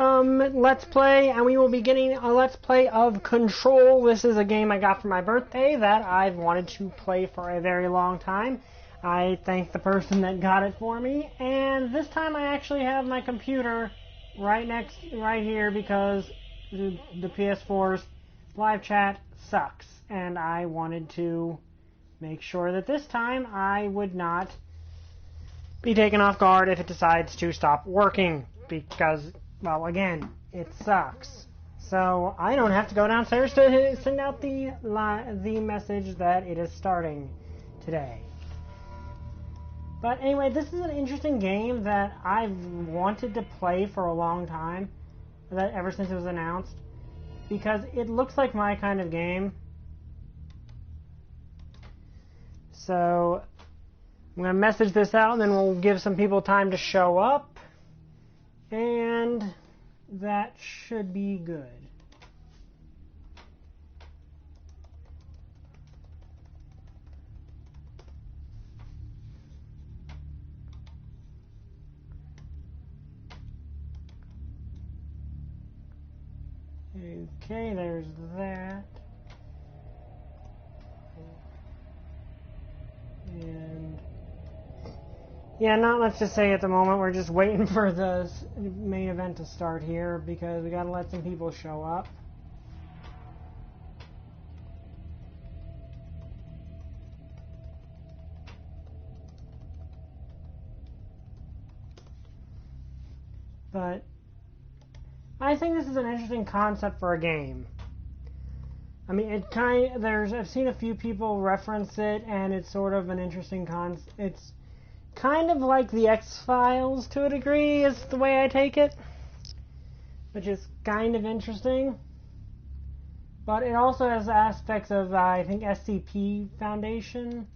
Let's Play, and we will be getting a Let's Play of Control. This is a game I got for my birthday that I've wanted to play for a very long time. I thank the person that got it for me, and this time I actually have my computer right here because the PS4's live chat sucks, and I wanted to make sure that this time I would not be taken off guard if it decides to stop working, because, well, again, it sucks. So I don't have to go downstairs to send out the message that it is starting today. But anyway, this is an interesting game that I've wanted to play for a long time, ever since it was announced, because it looks like my kind of game. So I'm going to message this out, and then we'll give some people time to show up, and that should be good. Okay, there's that. And yeah, not much to say at the moment. We're just waiting for the main event to start here because we gotta let some people show up. But I think this is an interesting concept for a game. I mean, I've seen a few people reference it, and it's sort of an interesting concept. It's kind of like the X-Files to a degree, is the way I take it, which is kind of interesting. But it also has aspects of, I think, SCP Foundation,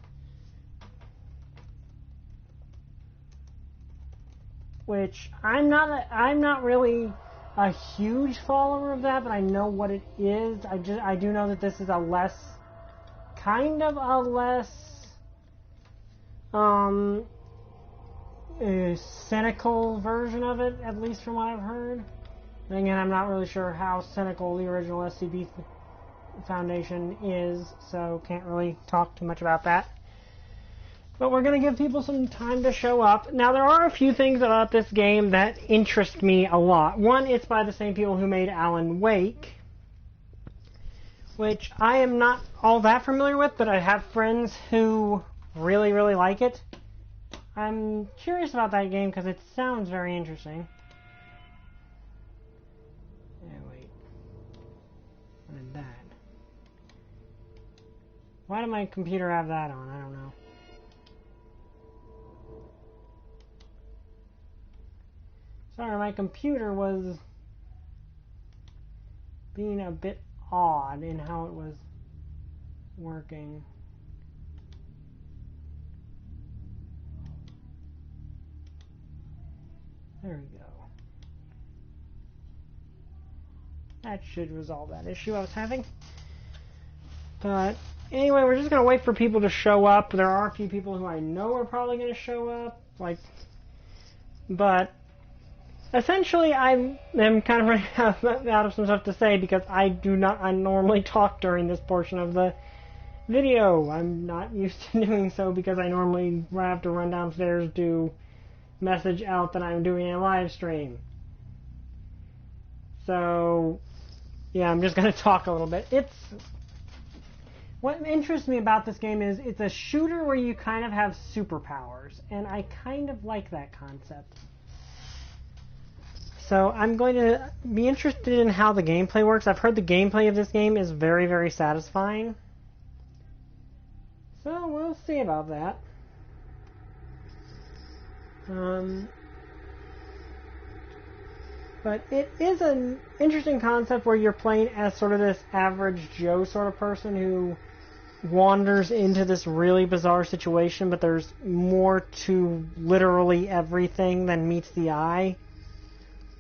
which I'm not really a huge follower of that, but I know what it is. I do know that this is a less cynical version of it, at least from what I've heard. And again, I'm not really sure how cynical the original SCP Foundation is, so can't really talk too much about that. But we're going to give people some time to show up. Now, there are a few things about this game that interest me a lot. One, it's by the same people who made Alan Wake, which I am not all that familiar with, but I have friends who really, really like it. I'm curious about that game because it sounds very interesting. Yeah, wait. What is that? Why did my computer have that on? I don't know. Sorry, my computer was being a bit odd in how it was working. There we go. That should resolve that issue I was having. But anyway, we're just going to wait for people to show up. There are a few people who I know are probably going to show up, but essentially, I am kind of running out of some stuff to say because I normally talk during this portion of the video. I'm not used to doing so because I normally have to run downstairs to message out that I'm doing a live stream. So, yeah, I'm just going to talk a little bit. What interests me about this game is it's a shooter where you kind of have superpowers, and I kind of like that concept. So I'm going to be interested in how the gameplay works. I've heard the gameplay of this game is very, very satisfying. So we'll see about that. But it is an interesting concept where you're playing as sort of this average Joe sort of person who wanders into this really bizarre situation, but there's more to literally everything than meets the eye.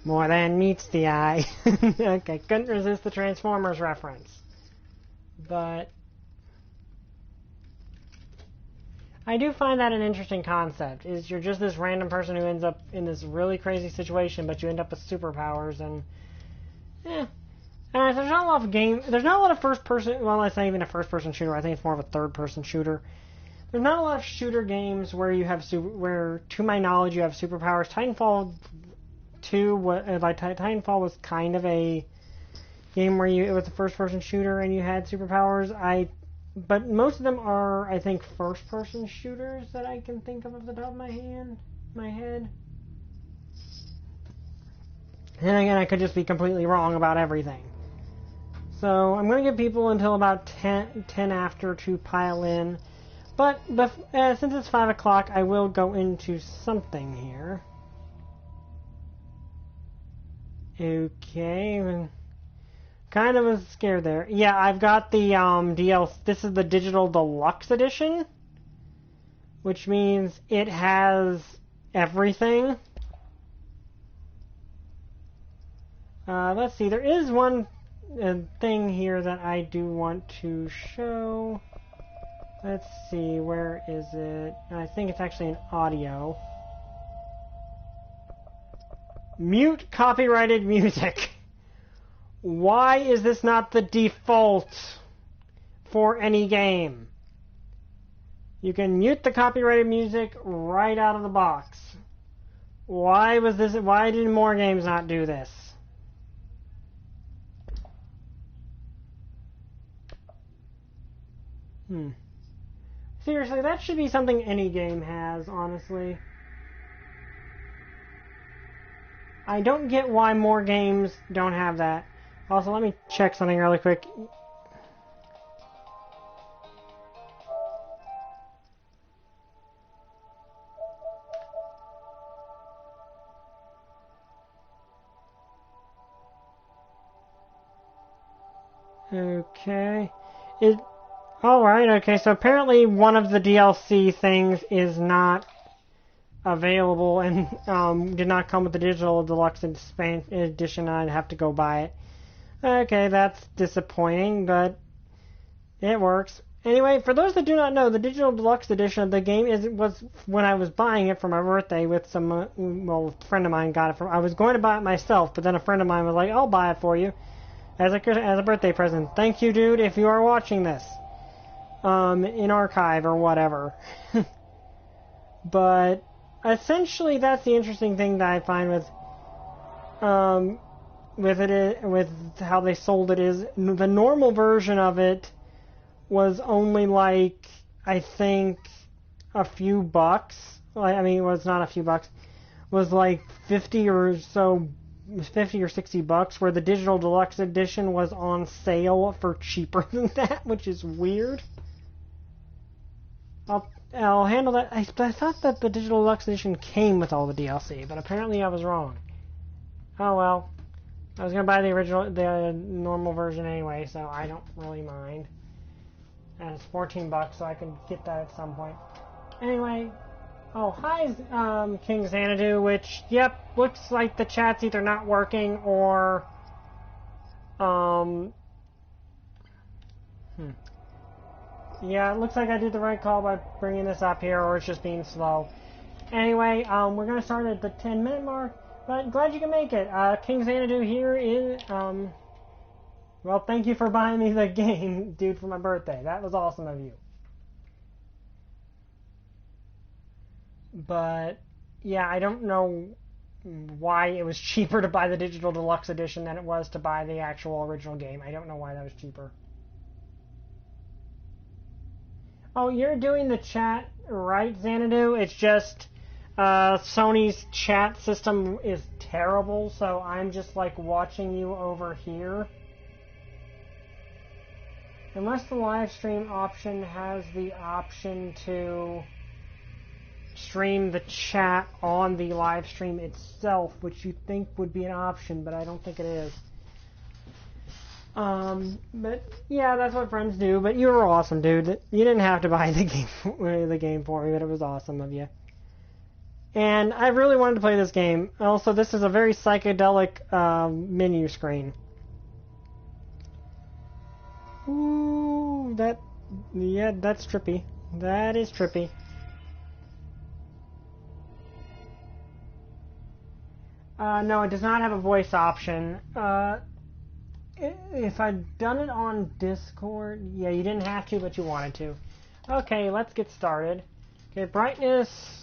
More than meets the eye. Okay, couldn't resist the Transformers reference. But I do find that an interesting concept, is you're just this random person who ends up in this really crazy situation, but you end up with superpowers, and there's not a lot of there's not a lot of first-person, well, it's not even a first-person shooter, I think it's more of a third-person shooter. There's not a lot of shooter games where you have, where, to my knowledge, you have superpowers. Titanfall 2, Titanfall was kind of a game where it was a first-person shooter and you had superpowers. But most of them are, I think, first-person shooters that I can think of off the top of my head. And again, I could just be completely wrong about everything. So I'm going to give people until about 10 after to pile in. But since it's 5 o'clock, I will go into something here. Okay. Kind of was scared there. Yeah, I've got the DLC. This is the Digital Deluxe Edition, which means it has everything. Let's see. There is one thing here that I do want to show. Let's see. Where is it? I think it's actually an audio. Mute copyrighted music. Why is this not the default for any game? You can mute the copyrighted music right out of the box. Why did more games not do this? Seriously, that should be something any game has, honestly. I don't get why more games don't have that. Also, let me check something really quick. Okay. Alright, okay, so apparently one of the DLC things is not available and did not come with the Digital Deluxe Edition. I'd have to go buy it. Okay, that's disappointing, but it works. Anyway, for those that do not know, the Digital Deluxe Edition of the game was when I was buying it for my birthday with some, a friend of mine got it I was going to buy it myself, but then a friend of mine was like, I'll buy it for you as a birthday present. Thank you, dude, if you are watching this. In archive or whatever. But essentially, that's the interesting thing that I find with how they sold it is the normal version of it was only like, I think, a few bucks. I mean, it was not a few bucks. It was like 50 or 60 bucks, where the Digital Deluxe Edition was on sale for cheaper than that, which is weird. I'll handle that. I thought that the Digital Deluxe Edition came with all the DLC, but apparently I was wrong. Oh well. I was gonna buy the normal version anyway, so I don't really mind. And it's 14 bucks, so I can get that at some point. Anyway, oh hi, King Xanadu, which, yep, looks like the chat's either not working or, yeah, it looks like I did the right call by bringing this up here, or it's just being slow. Anyway, we're going to start at the 10-minute mark, but glad you can make it. King Xanadu here is, well, thank you for buying me the game, dude, for my birthday. That was awesome of you. But, yeah, I don't know why it was cheaper to buy the Digital Deluxe Edition than it was to buy the actual original game. I don't know why that was cheaper. Oh, you're doing the chat right, Xanadu? It's just Sony's chat system is terrible, so I'm just like watching you over here. Unless the live stream option has the option to stream the chat on the live stream itself, which you think would be an option, but I don't think it is. But yeah, that's what friends do. But you were awesome, dude. You didn't have to buy the game for me, but it was awesome of you. And I really wanted to play this game. Also, this is a very psychedelic menu screen. Ooh, that's trippy. That is trippy. No, it does not have a voice option. If I'd done it on Discord, yeah, you didn't have to, but you wanted to. Okay, let's get started. Okay, brightness.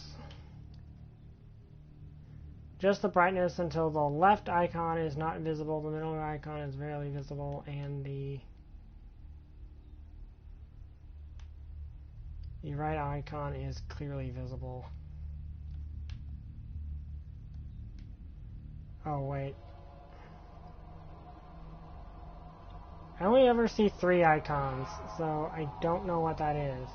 Just the brightness until the left icon is not visible, the middle icon is barely visible, and the right icon is clearly visible. Oh, wait. I only ever see 3 icons, so I don't know what that is.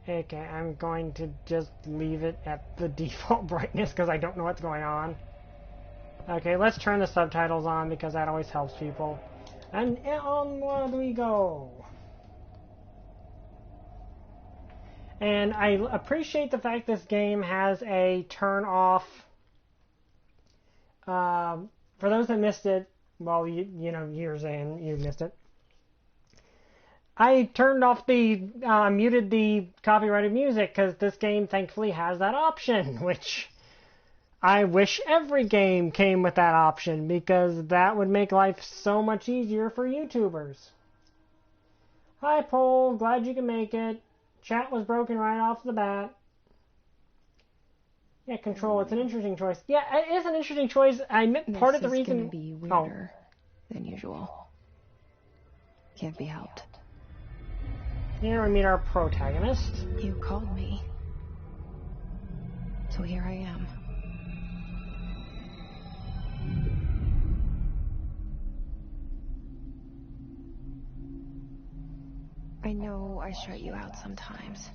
Okay, I'm going to just leave it at the default brightness because I don't know what's going on. Okay, let's turn the subtitles on because that always helps people. And onward we go! And I appreciate the fact this game has a turn off. For those that missed it, well, you know, years in, you missed it. I turned off muted the copyrighted music because this game thankfully has that option, which I wish every game came with that option because that would make life so much easier for YouTubers. Hi, Paul. Glad you can make it. Chat was broken right off the bat. Yeah, Control. It's an interesting choice. Yeah, it is an interesting choice. Part of the reason. This is gonna be weirder than usual. Can't be helped. Here we meet our protagonist. You called me, so here I am. I know I shut you out sometimes.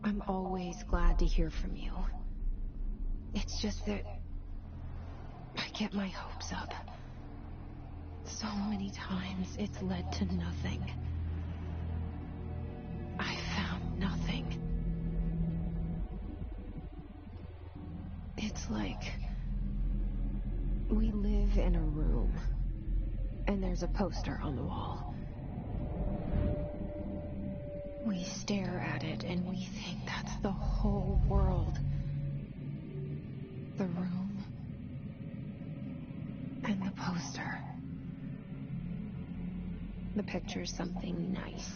I'm always glad to hear from you. It's just that I get my hopes up. So many times it's led to nothing. I found nothing. It's like we live in a room, and there's a poster on the wall. We stare at it, and we think that's the whole world. The room, and the poster. The picture's something nice.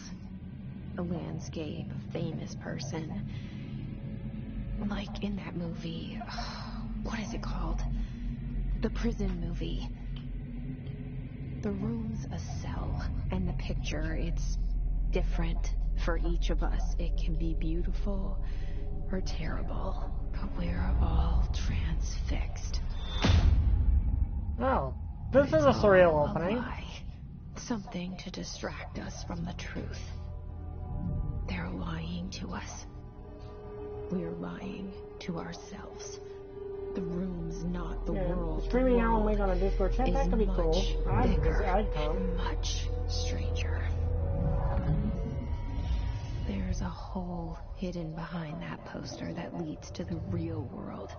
A landscape, a famous person. Like in that movie, what is it called? The prison movie. The room's a cell, and the picture, it's different for each of us. It can be beautiful or terrible, but we're all transfixed. Oh, this is a surreal opening. Something to distract us from the truth. They're lying to us. We're lying to ourselves. The room's not the world. Streaming Alan Wake on a Discord chat, that could be cool. I'd come. Much stranger. There's a hole hidden behind that poster that leads to the real world.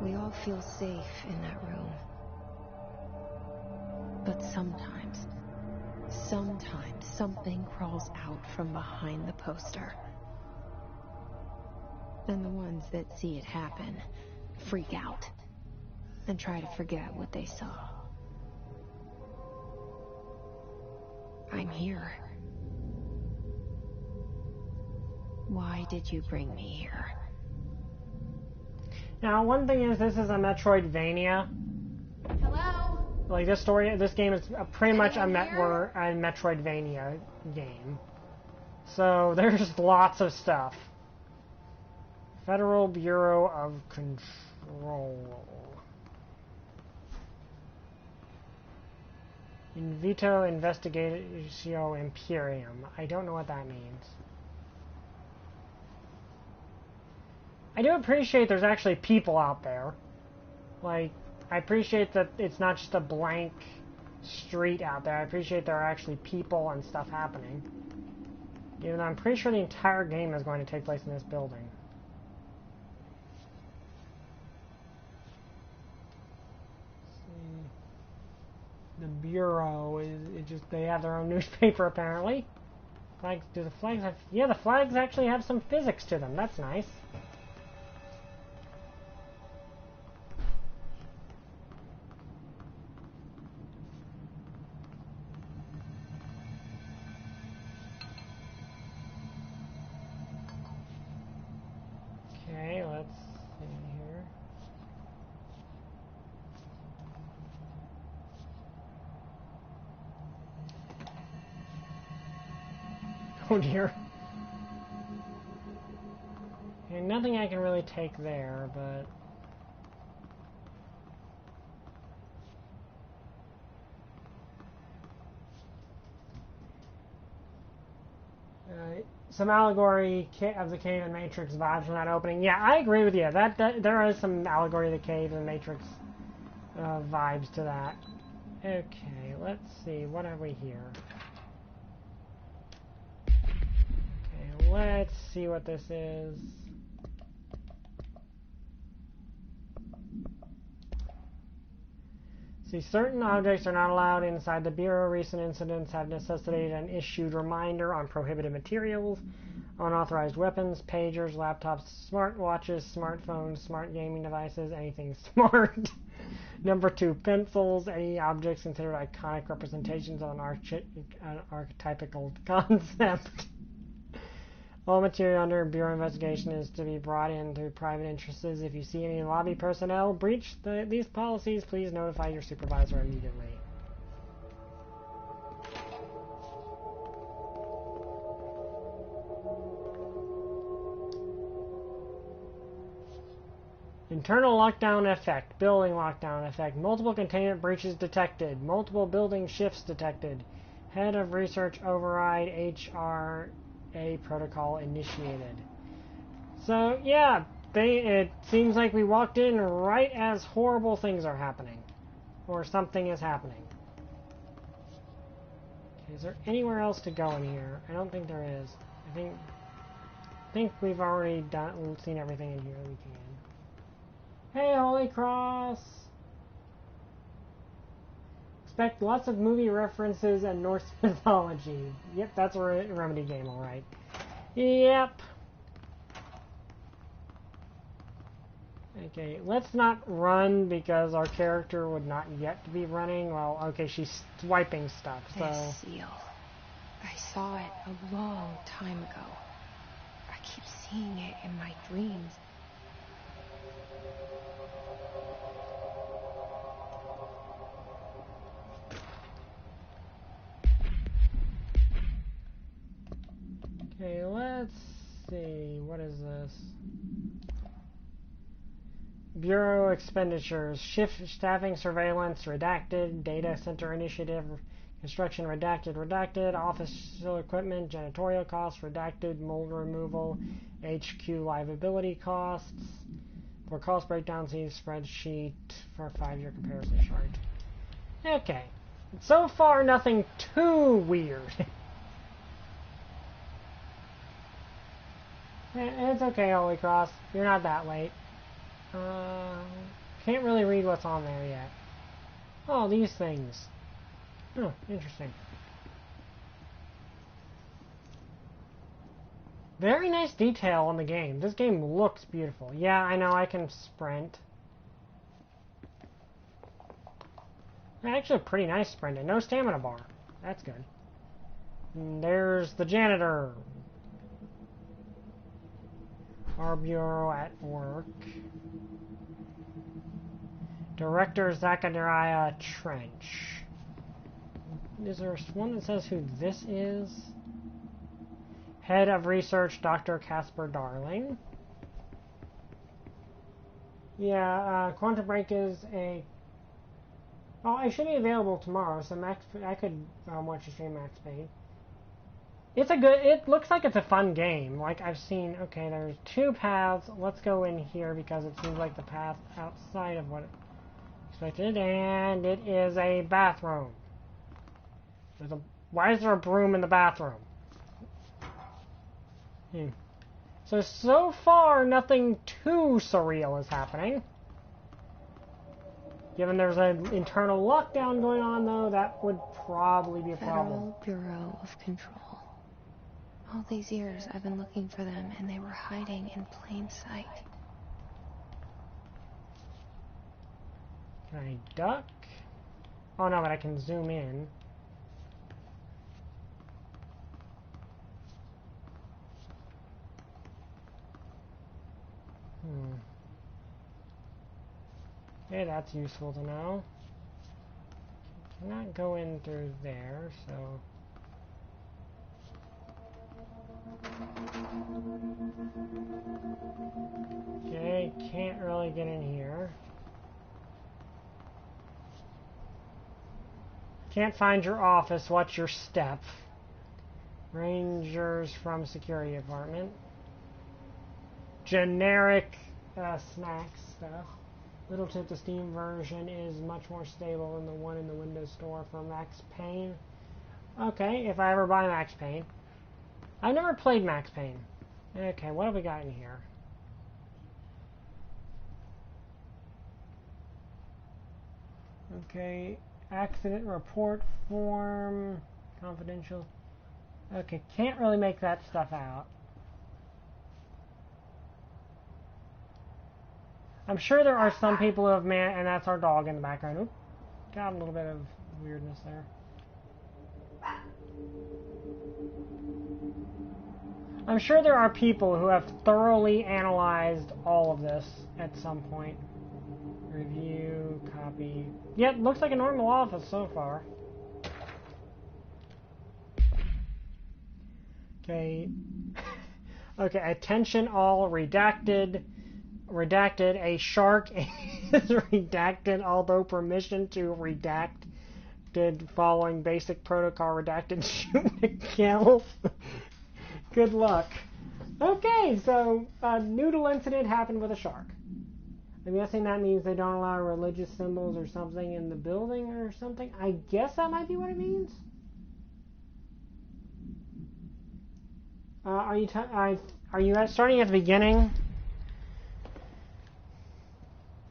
We all feel safe in that room. But sometimes something crawls out from behind the poster. And the ones that see it happen freak out and try to forget what they saw. I'm here. Why did you bring me here? Now, one thing is, this is a Metroidvania. Hello? Like, this game is pretty much a Metroidvania game. So, there's lots of stuff. Federal Bureau of Control. In Vito Investigatio Imperium. I don't know what that means. I do appreciate there's actually people out there. Like, I appreciate that it's not just a blank street out there. I appreciate there are actually people and stuff happening. Even though I'm pretty sure the entire game is going to take place in this building. The Bureau is they have their own newspaper apparently. Flags, do the flags have... Yeah, the flags actually have some physics to them. That's nice. Okay, let's see here. Oh dear. And nothing I can really take there, but... some allegory of the cave and Matrix vibes from that opening. Yeah, I agree with you. That there is some allegory of the cave and Matrix vibes to that. Okay, let's see. What have we here? Okay, let's see what this is. See, certain objects are not allowed inside the Bureau. Recent incidents have necessitated an issued reminder on prohibited materials, unauthorized weapons, pagers, laptops, smartwatches, smartphones, smart gaming devices, anything smart. Number 2, pencils, any objects considered iconic representations of an archetypical concept. All material under Bureau investigation is to be brought in through private interests. If you see any lobby personnel breach these policies, please notify your supervisor immediately. Internal lockdown effect. Building lockdown effect. Multiple containment breaches detected. Multiple building shifts detected. Head of research override HRA protocol initiated. So, yeah, it seems like we walked in right as horrible things are happening. Or something is happening. Okay, is there anywhere else to go in here? I don't think there is. I think we've already seen everything in here we can. Hey, Holy Cross! Expect lots of movie references and Norse mythology. Yep, that's a Remedy game, alright. Yep. Okay, let's not run because our character would not yet be running. Well, okay, she's swiping stuff, so... This seal. I saw it a long time ago. I keep seeing it in my dreams. Okay, let's see. What is this? Bureau expenditures. Shift staffing surveillance redacted. Data center initiative. Construction redacted. Office equipment. Janitorial costs redacted. Mold removal. HQ liability costs. For cost breakdown, see spreadsheet for a 5-year comparison chart. Okay. So far, nothing too weird. It's okay, Holy Cross. You're not that late. Can't really read what's on there yet. Oh, these things. Oh, interesting. Very nice detail on the game. This game looks beautiful. Yeah, I know I can sprint. Actually, a pretty nice sprint and no stamina bar. That's good. And there's the janitor. Our bureau at work. Director Zachariah Trench. Is there one that says who this is? Head of Research, Dr. Casper Darling. Yeah, Quantum Break is a... Oh, it should be available tomorrow, so I could watch the stream Max Payne. It's a good... It looks like it's a fun game. Like, I've seen... Okay, there's 2 paths. Let's go in here because it seems like the path outside of what expected. And it is a bathroom. Why is there a broom in the bathroom? So far, nothing too surreal is happening. Given there's an internal lockdown going on, though, that would probably be a problem. Federal Bureau of Control. All these years I've been looking for them, and they were hiding in plain sight. Can I duck? Oh no, but I can zoom in. Okay, that's useful to know. Cannot go in through there, so... Okay, can't really get in here. Can't find your office. What's your step? Rangers from security department. Generic snacks stuff. Little tip, the Steam version is much more stable than the one in the Windows Store for Max Payne. Okay, if I ever buy Max Payne. I've never played Max Payne. Okay, what have we got in here? Okay, accident report form, confidential. Okay, can't really make that stuff out. I'm sure there are some people who have and that's our dog in the background. Oop, got a little bit of weirdness there. I'm sure there are people who have thoroughly analyzed all of this at some point. Review, copy. Yep, looks like a normal office so far. Okay. Okay, attention all, redacted. Redacted, a shark is redacted, although permission to redact did following basic protocol redacted shoot to kill. Good luck. Okay, so a noodle incident happened with a shark. I'm guessing that means they don't allow religious symbols or something in the building or something. I guess that might be what it means. Are you starting at the beginning?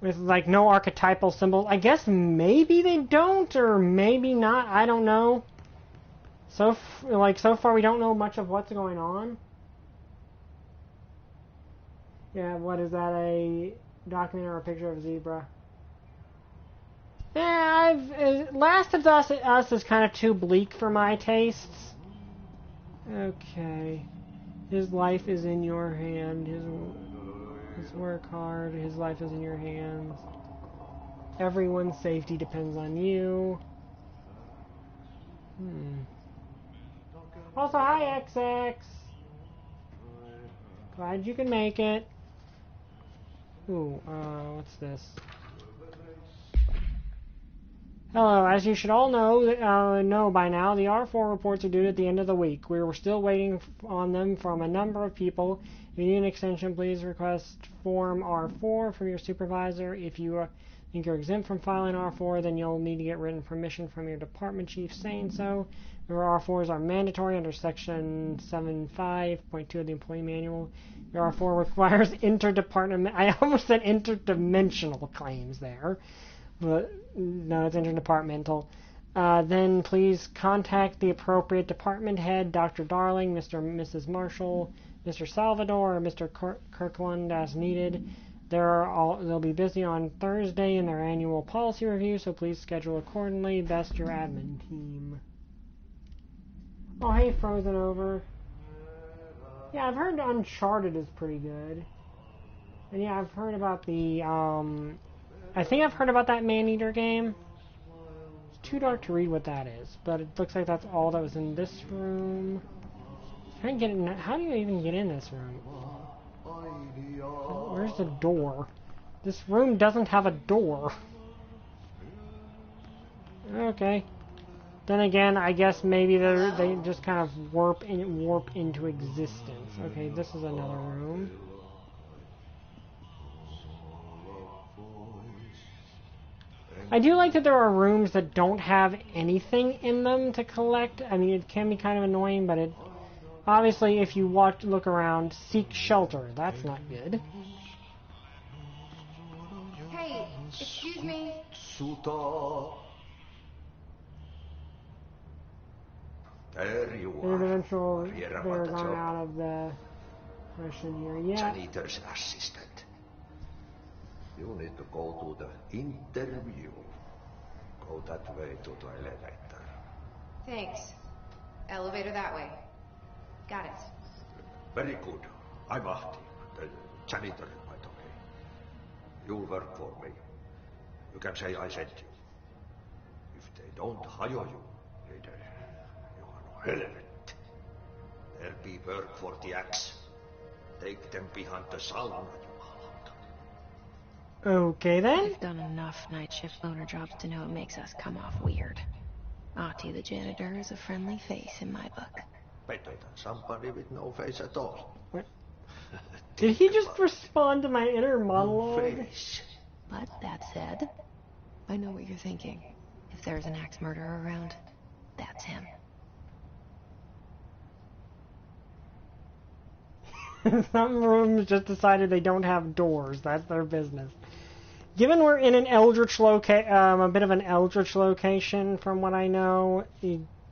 With like no archetypal symbols. I guess maybe they don't, or maybe not. I don't know. So far we don't know much of what's going on. Yeah, what is that? A document or a picture of a zebra? Yeah, Last of Us is kind of too bleak for my tastes. Okay, his life is in your hand. His work hard. His life is in your hands. Everyone's safety depends on you. Also, hi, XX. Glad you can make it. Ooh, what's this? Hello, as you should all know by now, the R4 reports are due at the end of the week. We were still waiting on them from a number of people. If you need an extension, please request Form R4 from your supervisor. If you think you're exempt from filing R4, then you'll need to get written permission from your department chief saying so. Your R4s are mandatory under Section 7.5.2 of the Employee Manual. Your R4 requires I almost said interdimensional claims there. But no, it's interdepartmental. Then please contact the appropriate department head, Dr. Darling, Mr. and Mrs. Marshall, Mr. Salvador, or Mr. Kirkland as needed. They'll be busy on Thursday in their annual policy review, so please schedule accordingly. Best, your admin team. Oh, hey, Frozen Over. Yeah, I've heard Uncharted is pretty good. And yeah, I've heard about the, I think I've heard about that Man-Eater game. It's too dark to read what that is, but it looks like that's all that was in this room. How do you even get in this room? Where's the door? This room doesn't have a door. Okay. Then again, I guess maybe they just kind of warp into existence. Okay, this is another room. I do like that there are rooms that don't have anything in them to collect. I mean, it can be kind of annoying, but it obviously, if you look around, seek shelter. That's not good. Hey, excuse me. There you are. Individual Here they're about the gone job. out of the question here. Yeah. Janitor's assistant. You need to go to the interview. Go that way to the elevator. Thanks. Elevator that way. Got it. Very good. I'm Ahti, the janitor, by the way. You'll work for me. You can say I sent you. If they don't hire you, later, you are no helmet. There'll be work for the axe. Take them behind the sauna, you Okay then. I've done enough night shift loner jobs to know it makes us come off weird. Ahti the janitor is a friendly face in my book. Better than somebody with no face at all. What? Did he just respond to my inner monologue? Face. But that said, I know what you're thinking. If there's an axe murderer around, that's him. Some rooms just decided they don't have doors. That's their business. Given we're in an eldritch a bit of an eldritch location, from what I know,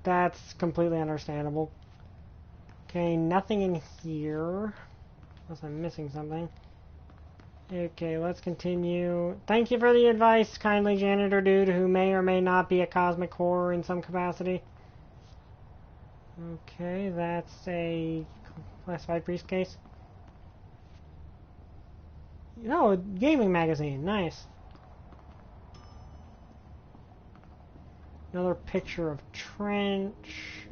that's completely understandable. Okay, nothing in here. Unless I'm missing something. Okay, let's continue. Thank you for the advice, kindly janitor dude, who may or may not be a cosmic horror in some capacity. Okay, that's a classified briefcase. No, a gaming magazine. Nice. Another picture of Trench.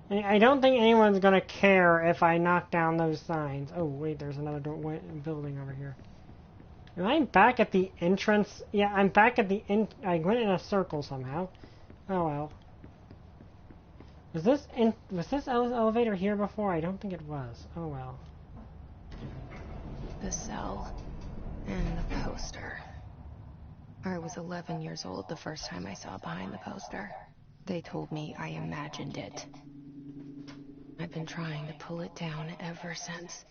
I don't think anyone's gonna care if I knock down those signs. Oh wait, there's another building over here. Am I back at the entrance? Yeah, I'm back at the I went in a circle somehow. Oh well. Was this elevator here before? I don't think it was. Oh well. The cell and the poster. I was 11 years old the first time I saw behind the poster. They told me I imagined it. I've been trying to pull it down ever since.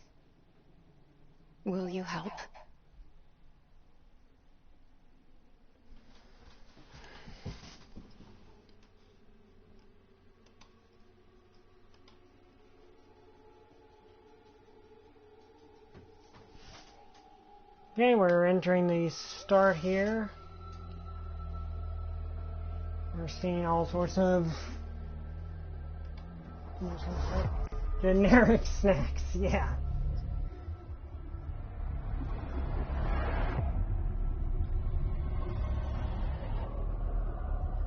Will you help? Okay, we're entering the start here. We're seeing all sorts of generic snacks, yeah.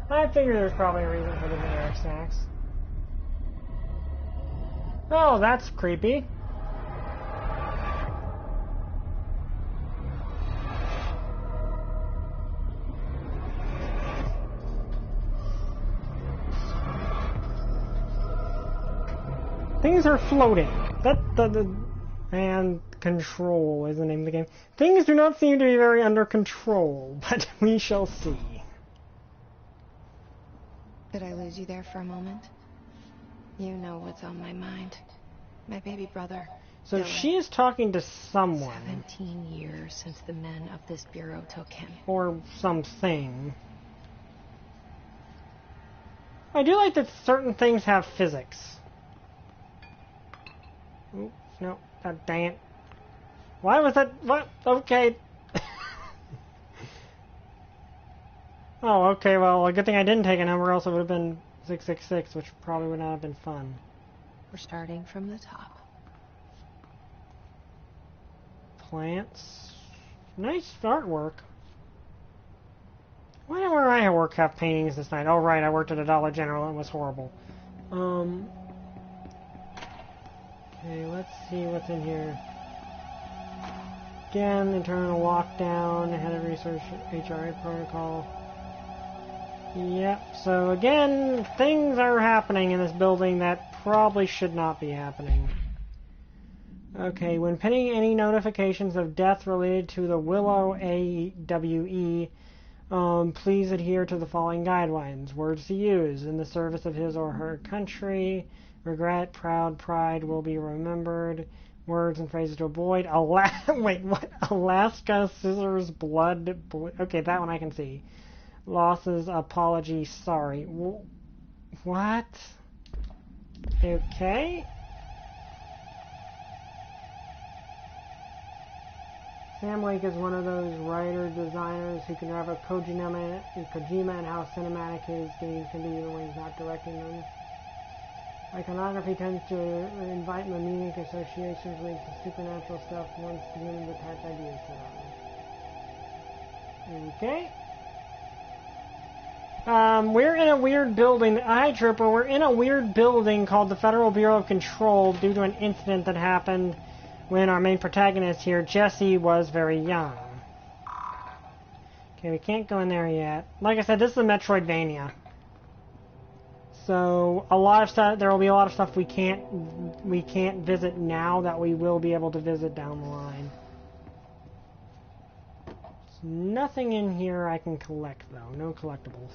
I figure there's probably a reason for the generic snacks. Oh, that's creepy. Things are floating. And control is the name of the game. Things do not seem to be very under control, but we shall see. Did I lose you there for a moment? You know what's on my mind. My baby brother. So Dylan. she is talking to someone. 17 years since the men of this bureau took him. Or something. I do like that certain things have physics. Oops, no, god dang it. Why was that? What? Okay. Oh, okay, well, a good thing I didn't take a number, else it would have been 666, which probably would not have been fun. We're starting from the top. Plants. Nice artwork. Why don't I work have paintings this night? Oh, right, I worked at a Dollar General. It was horrible. Okay, let's see what's in here. Again, internal lockdown, head of research, HRA protocol. Yep, so again, things are happening in this building that probably should not be happening. Okay, when pinning any notifications of death related to the Willow AWE, please adhere to the following guidelines. Words to use: in the service of his or her country. Regret, proud, pride will be remembered. Words and phrases to avoid. Wait, what? Alaska, scissors, blood. Okay, that one I can see. Losses, apology, sorry. What? Okay. Sam Lake is one of those writer-designers who can have a Kojima and how cinematic his games can be even when he's not directing them. Iconography tends to invite mnemonic associations linked to supernatural stuff once beginning to attach ideas to them. Okay. We're in a weird building. Hi, Trooper. We're in a weird building called the Federal Bureau of Control due to an incident that happened when our main protagonist here, Jesse, was very young. Okay, we can't go in there yet. Like I said, this is a Metroidvania. So a lot of stuff. There will be a lot of stuff we can't visit now that we will be able to visit down the line. There's nothing in here I can collect though. No collectibles.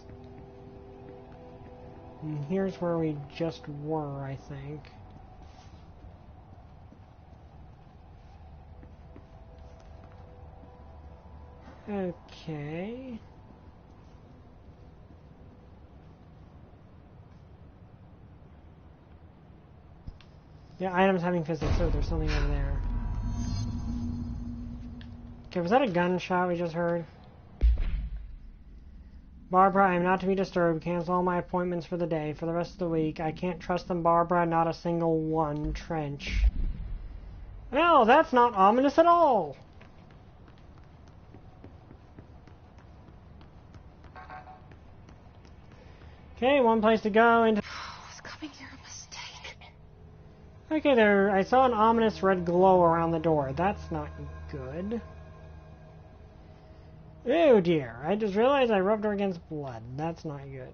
And here's where we just were, I think. Okay. Yeah, items having physics. Oh, there's something over there. Okay, was that a gunshot we just heard? Barbara, I am not to be disturbed. Cancel all my appointments for the day. For the rest of the week. I can't trust them, Barbara. Not a single one. Trench. No, that's not ominous at all. Okay, one place to go. Into. Was coming here a mistake? Okay, there. I saw an ominous red glow around the door. That's not good. Oh dear, I just realized I rubbed her against blood. That's not good.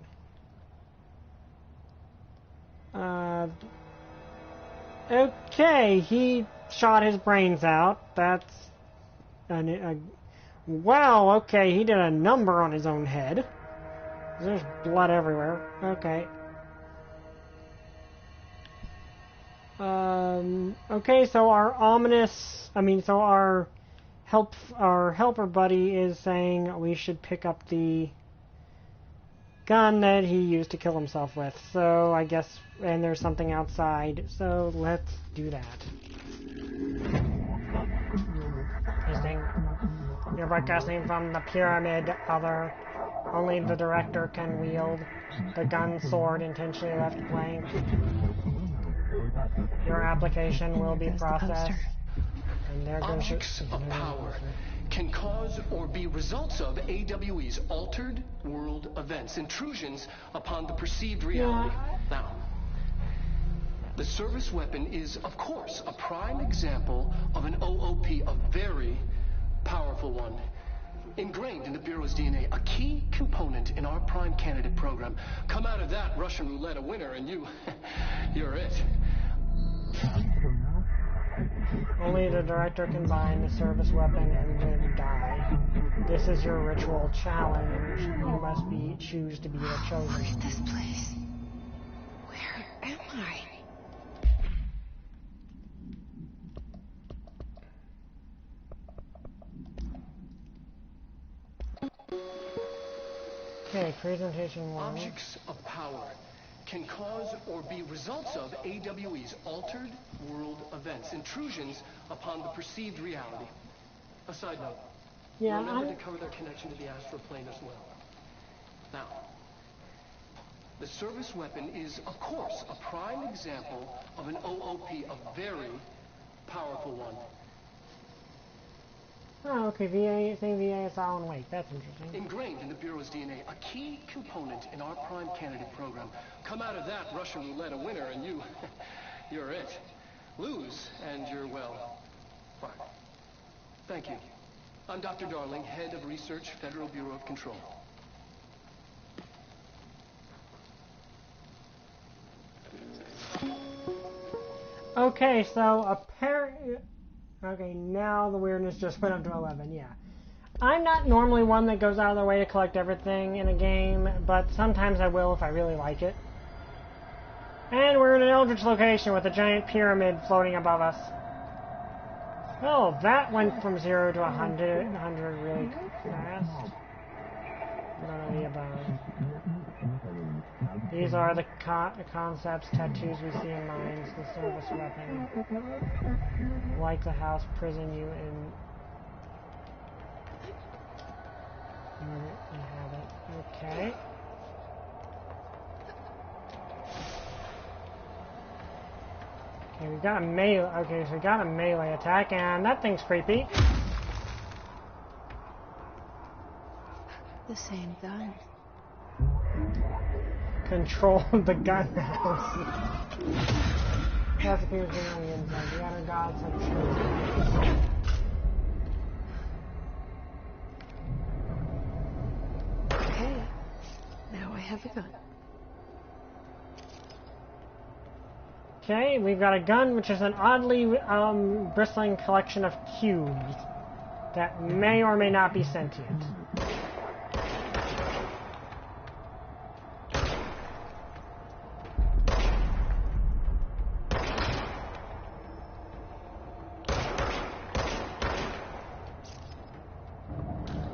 Okay, he shot his brains out. That's... wow, okay, he did a number on his own head. There's blood everywhere. Okay. Okay, so our ominous... so our helper buddy is saying we should pick up the gun that he used to kill himself with. So I guess, and there's something outside. So let's do that. You're broadcasting from the pyramid. Only the director can wield the gun sword intentionally left blank. Your application will be processed. Objects of power can cause or be results of AWE's altered world events, intrusions upon the perceived reality. Now, the service weapon is, of course, a prime example of an OOP, a very powerful one. Ingrained in the Bureau's DNA, a key component in our prime candidate program. Come out of that Russian roulette a winner and you're it. Only the director can bind the service weapon and then die. This is your ritual challenge. You must choose to be the chosen. Look at this place. Where am I? Okay, presentation 1. Objects of power can cause or be results of AWE's altered world events, intrusions upon the perceived reality. A side note. Yeah, remember to cover their connection to the astral plane as well. Now, the service weapon is, of course, a prime example of an OOP, a very powerful one. Oh, okay, VA is Alan Wake. That's interesting. Ingrained in the Bureau's DNA, a key component in our prime candidate program. Come out of that Russian roulette a winner and you're it. Lose and you're, well, fine. Thank you. I'm Dr. Darling, Head of Research, Federal Bureau of Control. Okay, so apparently... Okay, now the weirdness just went up to 11, yeah. I'm not normally one that goes out of their way to collect everything in a game, but sometimes I will if I really like it. And we're in an eldritch location with a giant pyramid floating above us. Oh, that went from 0 to 100 really fast. None of the above. These are the concepts, tattoos we see in mines, the service weapon. Like the house, prison you in. You have it. Okay. Okay, we got a melee. Okay, so we got a melee attack, and that thing's creepy. The same gun. Control the gun house. That's appears on the inside. The other gods have chosen. Okay. Now I have a gun. Okay, we've got a gun, which is an oddly bristling collection of cubes that may or may not be sentient.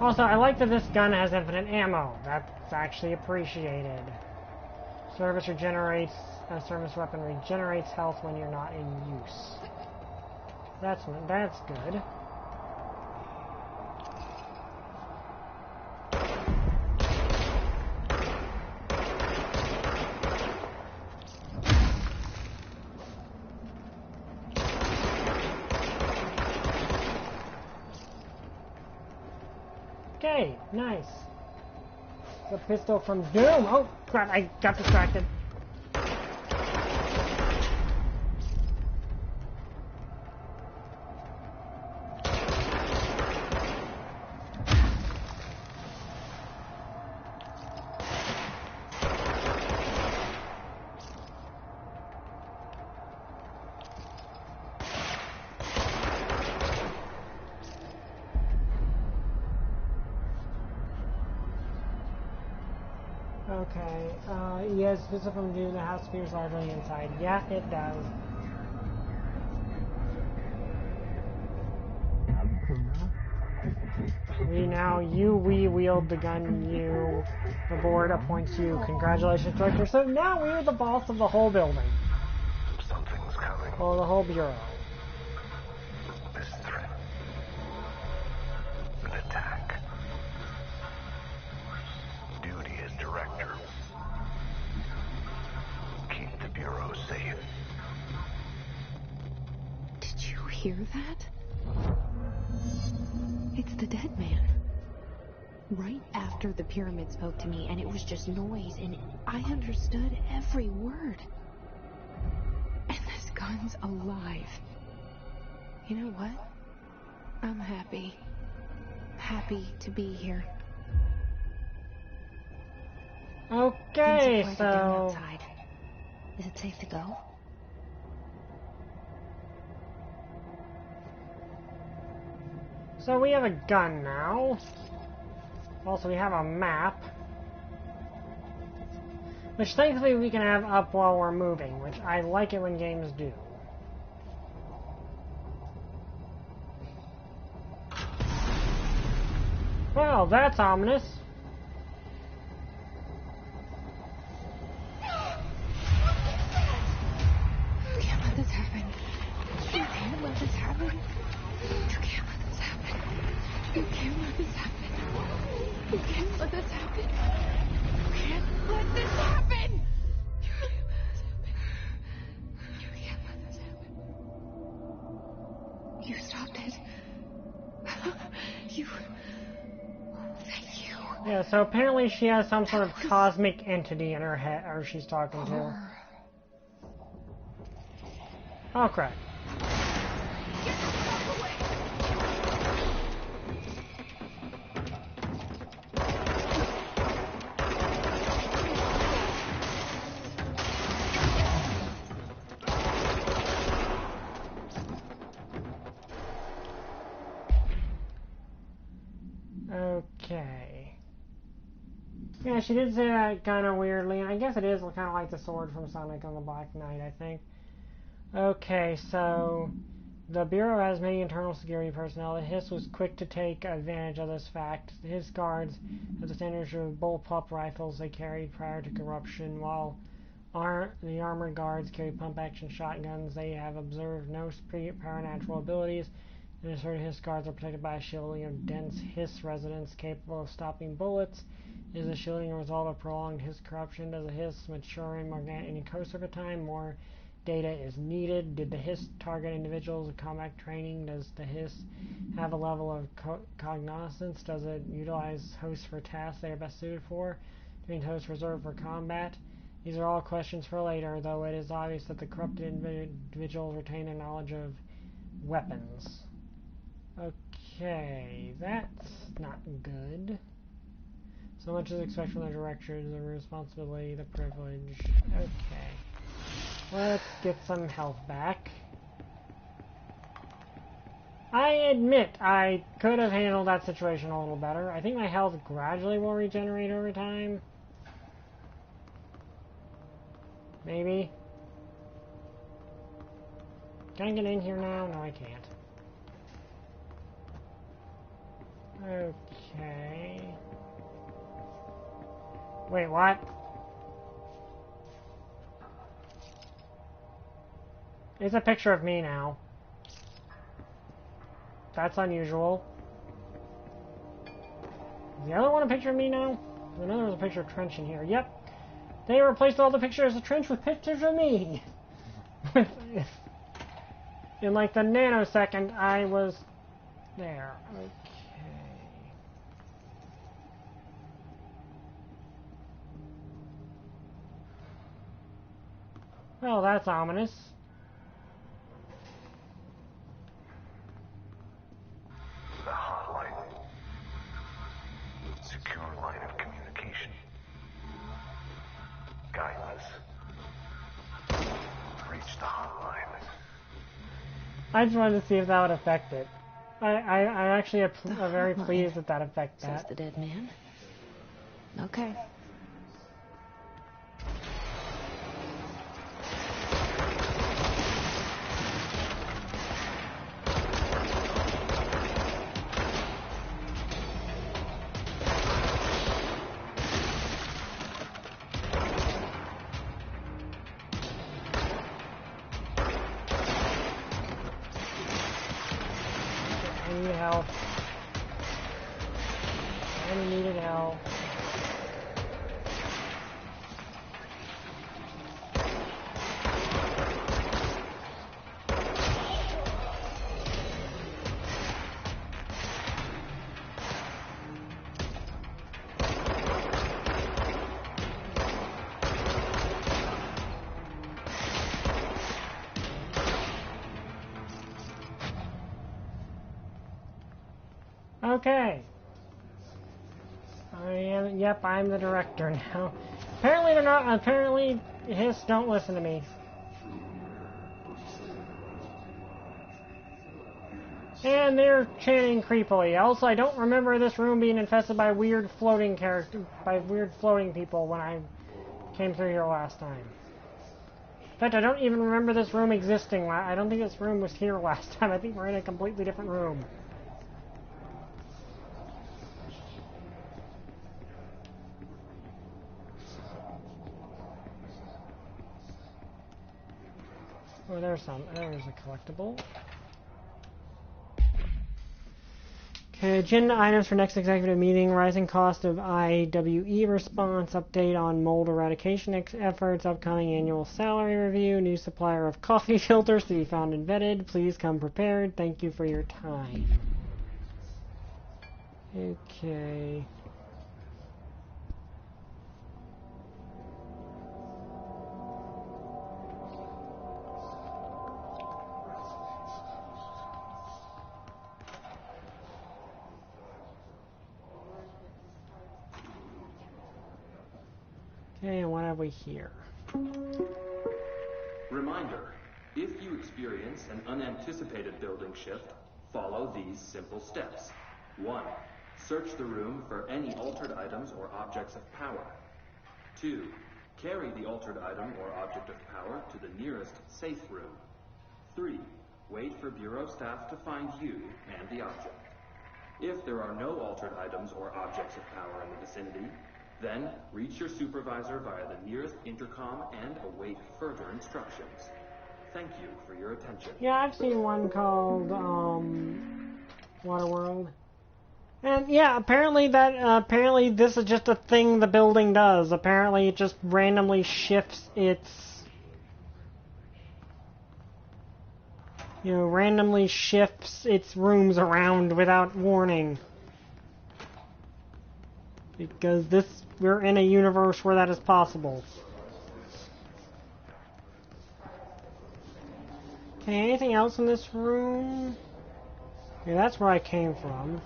Also, I like that this gun has infinite ammo. That's actually appreciated. Service regenerates, a service weapon regenerates health when you're not in use. That's good. Okay, nice. The pistol from Doom. Oh, crap, I got distracted. Okay, yes, pistol from Doom, the house appears largely inside. Yeah, it does. We wield the gun, you. The board appoints you. Congratulations, director. So now we're the boss of the whole building. Something's coming. Or the whole bureau. This threat. An attack. Duty as director. Keep the bureau safe. Did you hear that? It's the dead man. Right after the pyramid spoke to me, and it was just noise, and I understood every word. And this gun's alive. You know what? I'm happy. Happy to be here. Okay, Things are quiet so... down outside. Is it safe to go? So we have a gun now. Also, we have a map. Which thankfully we can have up while we're moving, which I like it when games do. Well, that's ominous. You can't let this happen. You can't let this happen. You can't let this happen. You can't let this happen. You can't let this happen. You can't let this happen. You can't let this happen. You stopped it. You. Thank you. Yeah, so apparently she has some sort of cosmic entity in her head, or she's talking to. Oh, crap. Okay. Yeah, she did say that kind of weirdly, and I guess it is kind of like the sword from Sonic on the Black Knight, I think. Okay, so The Bureau has many internal security personnel. The HISS was quick to take advantage of this fact. The HISS guards have the standard of bullpup rifles they carried prior to corruption, while the armored guards carry pump-action shotguns. They have observed no supernatural abilities. The asserted HISS guards are protected by a shielding of dense HISS residents capable of stopping bullets. Is the shielding a result of prolonged HISS corruption? Does the HISS mature in any course over time? More data is needed. Did the HISS target individuals with combat training? Does the HISS have a level of cognizance? Does it utilize hosts for tasks they are best suited for? Do hosts reserved for combat? These are all questions for later, though it is obvious that the corrupted individuals retain their knowledge of weapons. Okay, that's not good. So much is expected from the directors, the responsibility, the privilege. Okay. Let's get some health back. I admit I could have handled that situation a little better. I think my health gradually will regenerate over time. Maybe. Can I get in here now? No, I can't. Okay. Wait, what? It's a picture of me now. That's unusual. Is the other one a picture of me now? I know there was a picture of Trench in here. Yep. They replaced all the pictures of Trench with pictures of me. In like the nanosecond I was there. Okay. Well, that's ominous. The hotline. Secure line of communication. Guileless. Reach the hotline. I just wanted to see if that would affect it. I actually am very pleased that that affects that. Says the dead man. Okay. I need help. I needed help. Okay. Yep, I'm the director now. Apparently they're not, apparently HISS don't listen to me. And they're chanting creepily. Also, I don't remember this room being infested by weird floating people when I came through here last time. In fact, I don't even remember this room existing. I don't think this room was here last time. I think we're in a completely different room. Oh, there's a collectible. Okay, agenda items for next executive meeting: rising cost of IWE response, update on mold eradication efforts, upcoming annual salary review, new supplier of coffee filters to be found and vetted. Please come prepared. Thank you for your time. Okay. Okay, and what have we here? Reminder, if you experience an unanticipated building shift, follow these simple steps. 1. Search the room for any altered items or objects of power. 2. Carry the altered item or object of power to the nearest safe room. 3. Wait for Bureau staff to find you and the object. If there are no altered items or objects of power in the vicinity, then reach your supervisor via the nearest intercom and await further instructions. Thank you for your attention. Yeah, I've seen one called Waterworld. And yeah, apparently this is just a thing the building does. Apparently it just randomly shifts its rooms around without warning. Because we're in a universe where that is possible. Okay, anything else in this room? Yeah, that's where I came from.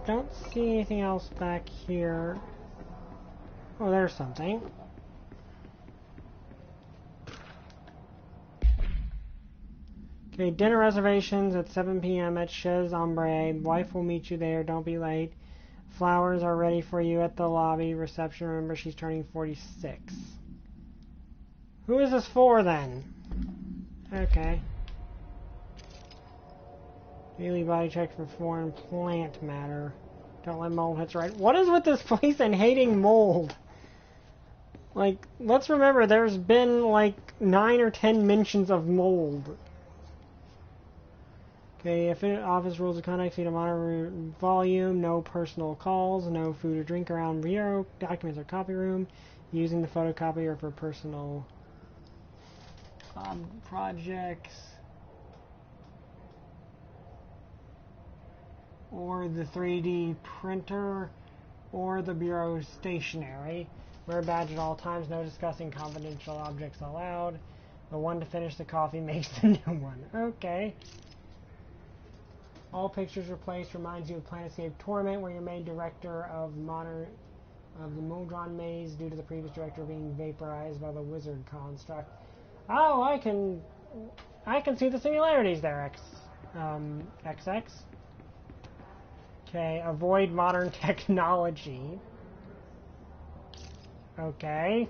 Don't see anything else back here. Oh, there's something. Okay, dinner reservations at 7 p.m. at Chez Ombre. Wife will meet you there. Don't be late. Flowers are ready for you at the lobby. Reception, remember she's turning 46. Who is this for, then? Okay. Daily body check for foreign plant matter. Don't let mold hits right. What is with this place and hating mold? Like, let's remember, there's been like 9 or 10 mentions of mold. Okay, office rules of conduct, feed a monitor volume, no personal calls, no food or drink around bureau, documents or copy room, using the photocopier for personal projects, or the 3D printer, or the bureau stationery. Wear a badge at all times, no discussing confidential objects allowed. The one to finish the coffee makes the new one. Okay. All pictures replaced reminds you of Planetscape Torment, where you're made director of the Modron Maze due to the previous director being vaporized by the wizard construct. Oh, I can see the similarities there, XX. Okay, avoid modern technology. Okay.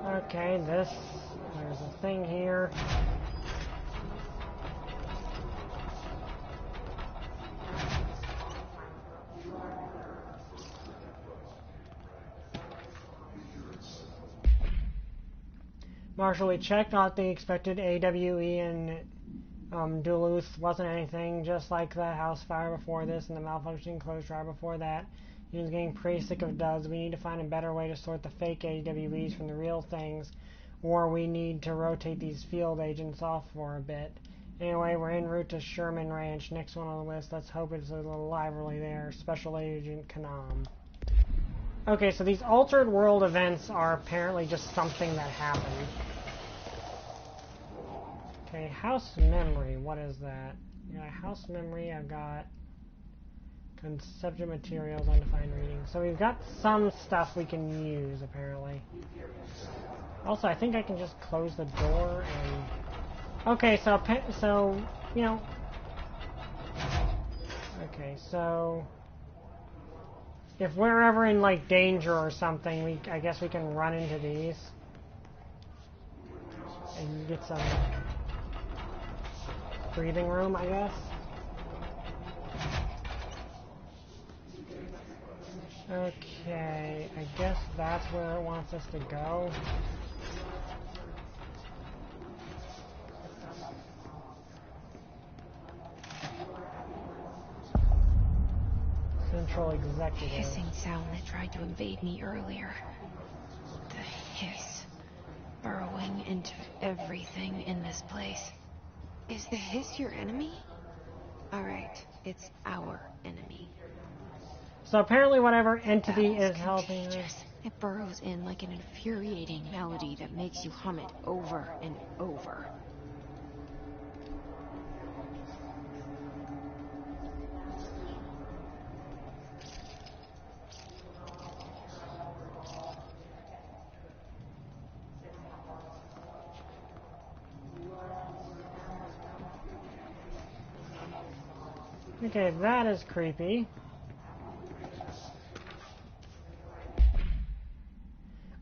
Okay, there's a thing here. Marshall, we checked out the expected AWE in Duluth. Wasn't anything, just like the house fire before this and the malfunctioning clothes dryer before that. He was getting pretty sick of duds. We need to find a better way to sort the fake AWEs from the real things, or we need to rotate these field agents off for a bit. Anyway, we're en route to Sherman Ranch. Next one on the list. Let's hope it's a little lively there. Special Agent Kanam. Okay, so these altered world events are apparently just something that happened. Okay, house memory. What is that? Yeah, house memory. I've got conceptual materials, undefined reading. So we've got some stuff we can use, apparently. Also, I think I can just close the door and... Okay, so, you know... Okay, so... If we're ever in, like, danger or something, I guess we can run into these. And get some... breathing room, I guess. Okay, I guess that's where it wants us to go. Central Executive. Hissing sound that tried to invade me earlier. The hiss. Burrowing into everything in this place. Is the hiss your enemy? Alright, it's our enemy. So apparently whatever entity is helping us... It burrows in like an infuriating melody that makes you hum it over and over. Okay, that is creepy.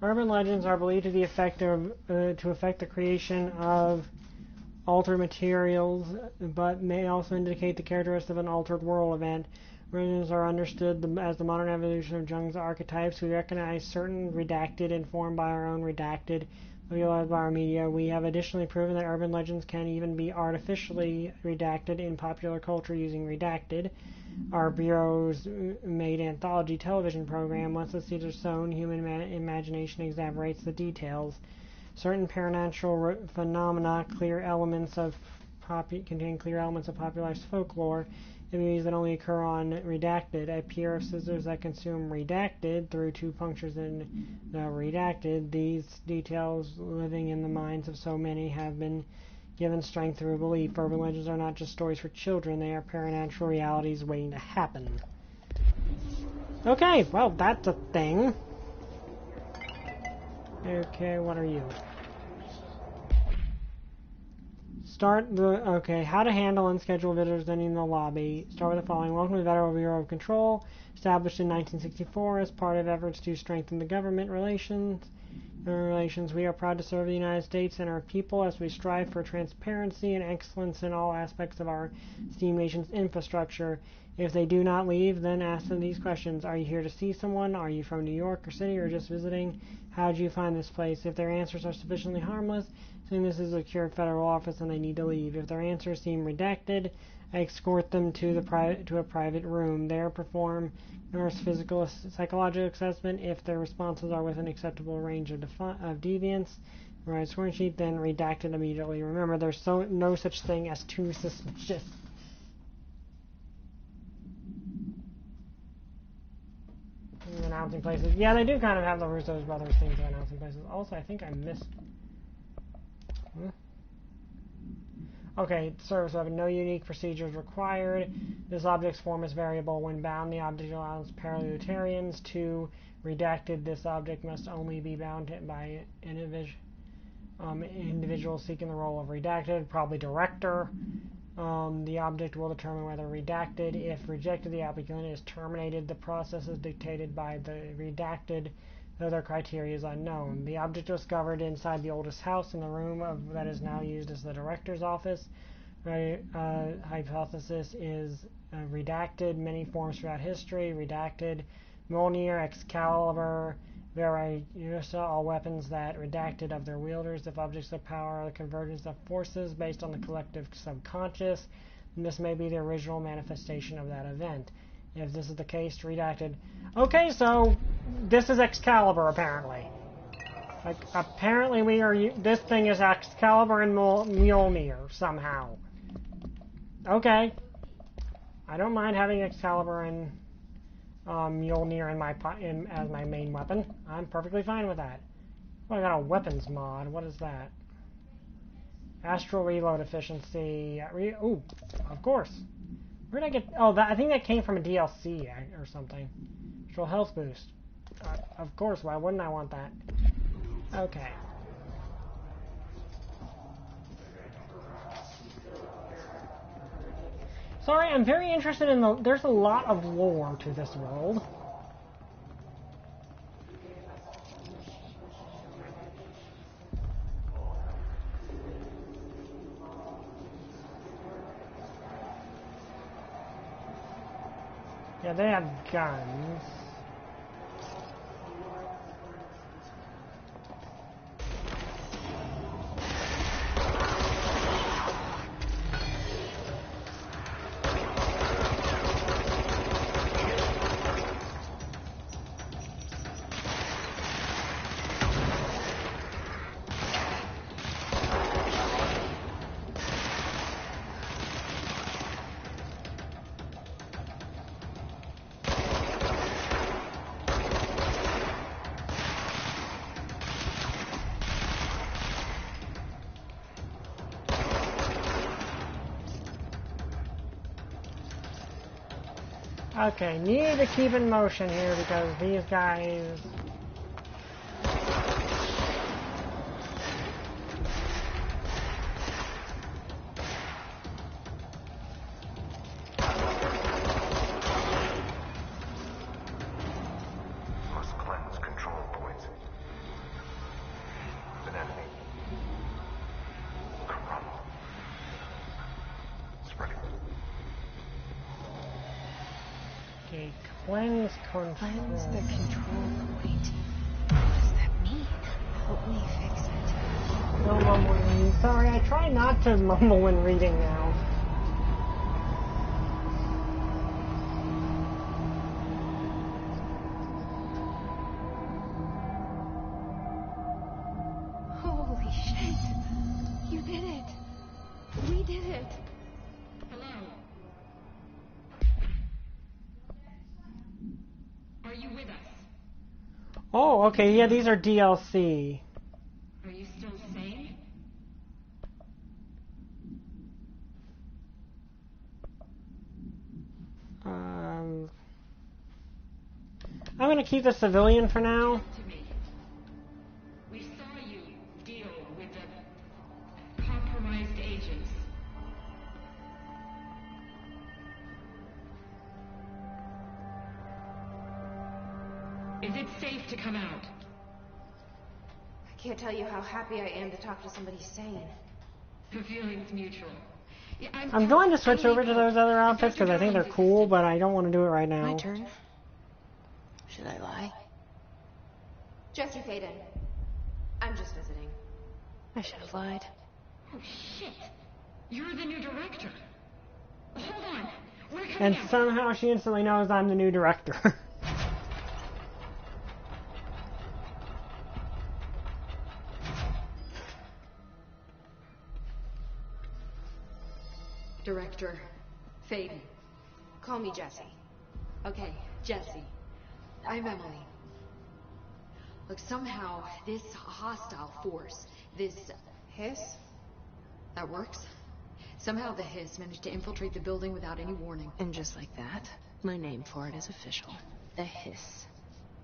Urban legends are believed to be effective to affect the creation of altered materials, but may also indicate the characteristics of an altered world event. Legends are understood as the modern evolution of Jung's archetypes. We recognize certain redacted, informed by our own redacted, realized by our media. We have additionally proven that urban legends can even be artificially redacted in popular culture using redacted. Our Bureau's made anthology television program, once the seeds are sown, human imagination exaggerates the details. Certain paranormal phenomena contain clear elements of popularized folklore. Images that only occur on redacted. A pair of scissors that consume redacted through two punctures in the redacted. These details living in the minds of so many have been given strength through belief. Urban legends are not just stories for children, they are paranormal realities waiting to happen. Okay, well, that's a thing. Okay, what are you? Okay, how to handle unscheduled visitors entering the lobby. Start with the following. Welcome to the Federal Bureau of Control, established in 1964 as part of efforts to strengthen the government relations. We are proud to serve the United States and our people as we strive for transparency and excellence in all aspects of our esteemed nation's infrastructure. If they do not leave, then ask them these questions. Are you here to see someone? Are you from New York or City or just visiting? How did you find this place? If their answers are sufficiently harmless, saying this is a secure federal office and they need to leave. If their answers seem redacted, I escort them to a private room. There perform nurse physical psychological assessment. If their responses are within acceptable range of deviance, right scoring sheet, then redacted immediately. Remember, there's no such thing as too suspicious. Announcing places. Yeah, they do kind of have the Russo's Brothers things of announcing places. Also, I think I missed... Okay, service weapon. No unique procedures required. This object's form is variable. When bound, the object allows parallelitarians to redacted. This object must only be bound by an individual seeking the role of redacted, probably director. The object will determine whether redacted. If rejected, the applicant is terminated. The process is dictated by the redacted. Other criteria is unknown. The object was discovered inside the oldest house in the room that is now used as the director's office. Hypothesis is redacted. Many forms throughout history. Redacted. Mjolnir, Excalibur, Varayusa, all weapons that redacted of their wielders. If objects of power are the convergence of forces based on the collective subconscious, then this may be the original manifestation of that event. If this is the case, redacted. Okay, so this is Excalibur, apparently. Like, apparently this thing is Excalibur and Mjolnir, somehow. Okay. I don't mind having Excalibur and Mjolnir as my main weapon. I'm perfectly fine with that. Oh, I got a weapons mod. What is that? Astral reload efficiency. Ooh, of course. Where did I get... Oh, I think that came from a DLC or something. Astral health boost. Of course, why wouldn't I want that? Okay. Sorry, I'm very interested in there's a lot of lore to this world. Yeah, they have guns. Okay, need to keep in motion here because these guys... Okay, cleanse control. Cleanse the control point. What does that mean? Help me fix it. No mumbling. Sorry, I try not to mumble when reading now. Holy shit! You did it! We did it! Hello? Are you with us? Oh, okay, yeah, these are DLC. Are you still sane? I'm gonna keep the civilian for now. Talk to me. We saw you deal with the compromised agents. Is it safe to come out? I can't tell you how happy I am to talk to somebody sane. The feeling's mutual. Yeah, I'm going to switch over to those other outfits because I think they're cool, but I don't want to do it right now. My turn? Should I lie? Jesse Faden. I'm just visiting. I should have lied. Oh, shit. You're the new director. Hold on. We're coming And out. somehow she instantly knows I'm the new director. Director Faden. Call me Jesse. Okay, Jesse. I'm Emily. Look, somehow this hostile force, this Hiss? that works. Somehow the Hiss managed to infiltrate the building without any warning. And just like that, my name for it is official. The hiss.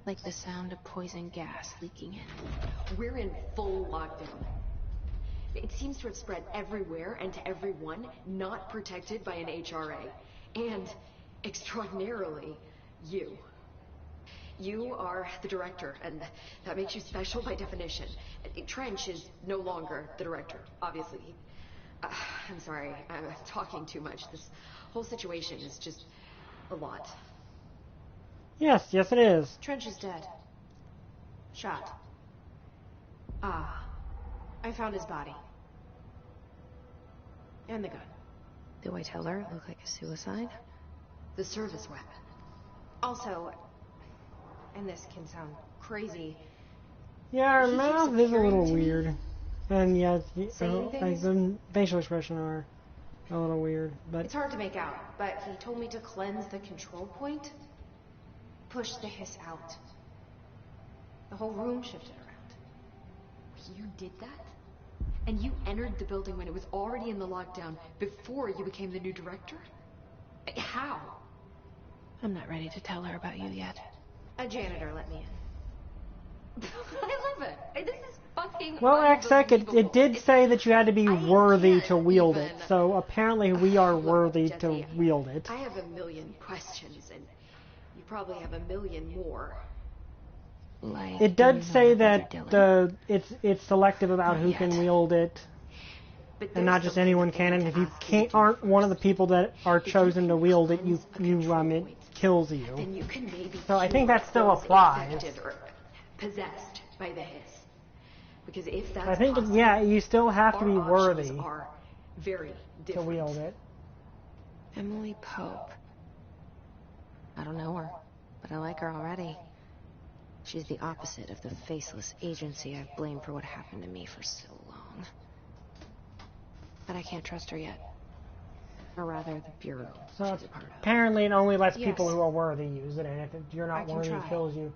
Like the sound of poison gas leaking in. We're in full lockdown. It seems to have spread everywhere and to everyone not protected by an HRA. And, extraordinarily, you. You are the director, and that makes you special by definition. Trench is no longer the director, obviously. I'm sorry, I'm talking too much. This whole situation is just a lot. Yes, yes it is. Trench is dead. Shot. Ah. I found his body. And the gun. Do I tell her it looked like a suicide? The service weapon. Also, and this can sound crazy, Yeah, her He keeps mouth is a little appearing to me. weird. And yes, Saying like things. the facial expression are a little weird. But it's hard to make out, but he told me to cleanse the control point, push the hiss out. The whole room shifted around. You did that? And you entered the building when it was already in the lockdown before you became the new director? How? I'm not ready to tell her about you yet. A janitor let me in. I love it. This is fucking well, Exec, it did It's- say that you had to be I worthy to can't wield it. even- So apparently we are Look, worthy Jesse, to wield it. I have a million questions, and you probably have a million more. Like It does you're say not that Dylan. it's selective about who can Yet. wield it, But and there's not just something anyone that they can. And need if to you ask can't, to do aren't one of the first. people that are If you chosen can to wield it, cleanse a it control kills you. Then you can maybe So I think cure that still those applies. infected or possessed by the hiss. Because if that's I think possible, yeah, you still have to be our worthy options are very to different. wield it. Emily Pope. I don't know her, but I like her already. She's the opposite of the faceless agency I've blamed for what happened to me for so long. But I can't trust her yet. Or rather, the Bureau So she's a part of. apparently it only lets Yes. people who are worthy use it, and if you're I not can worthy, it try. kills you.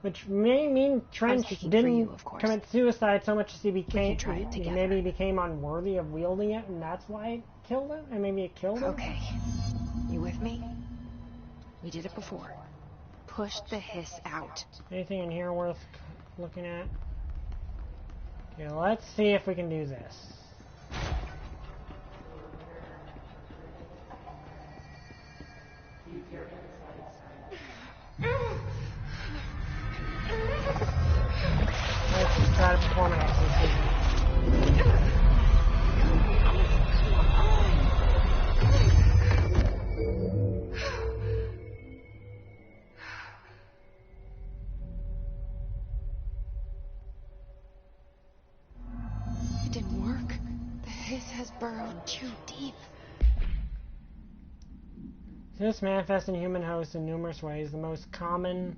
Which may mean Trench speaking for didn't you, of course. commit suicide so much as he became try it together. maybe he became unworthy of wielding it, and that's why it killed him, and maybe it killed him. Okay. You with me? We did it before. Push the hiss out. Anything in here worth looking at? Okay, let's see if we can do this. Let's just try to perform an exorcism. too deep. This manifests in human hosts in numerous ways. The most common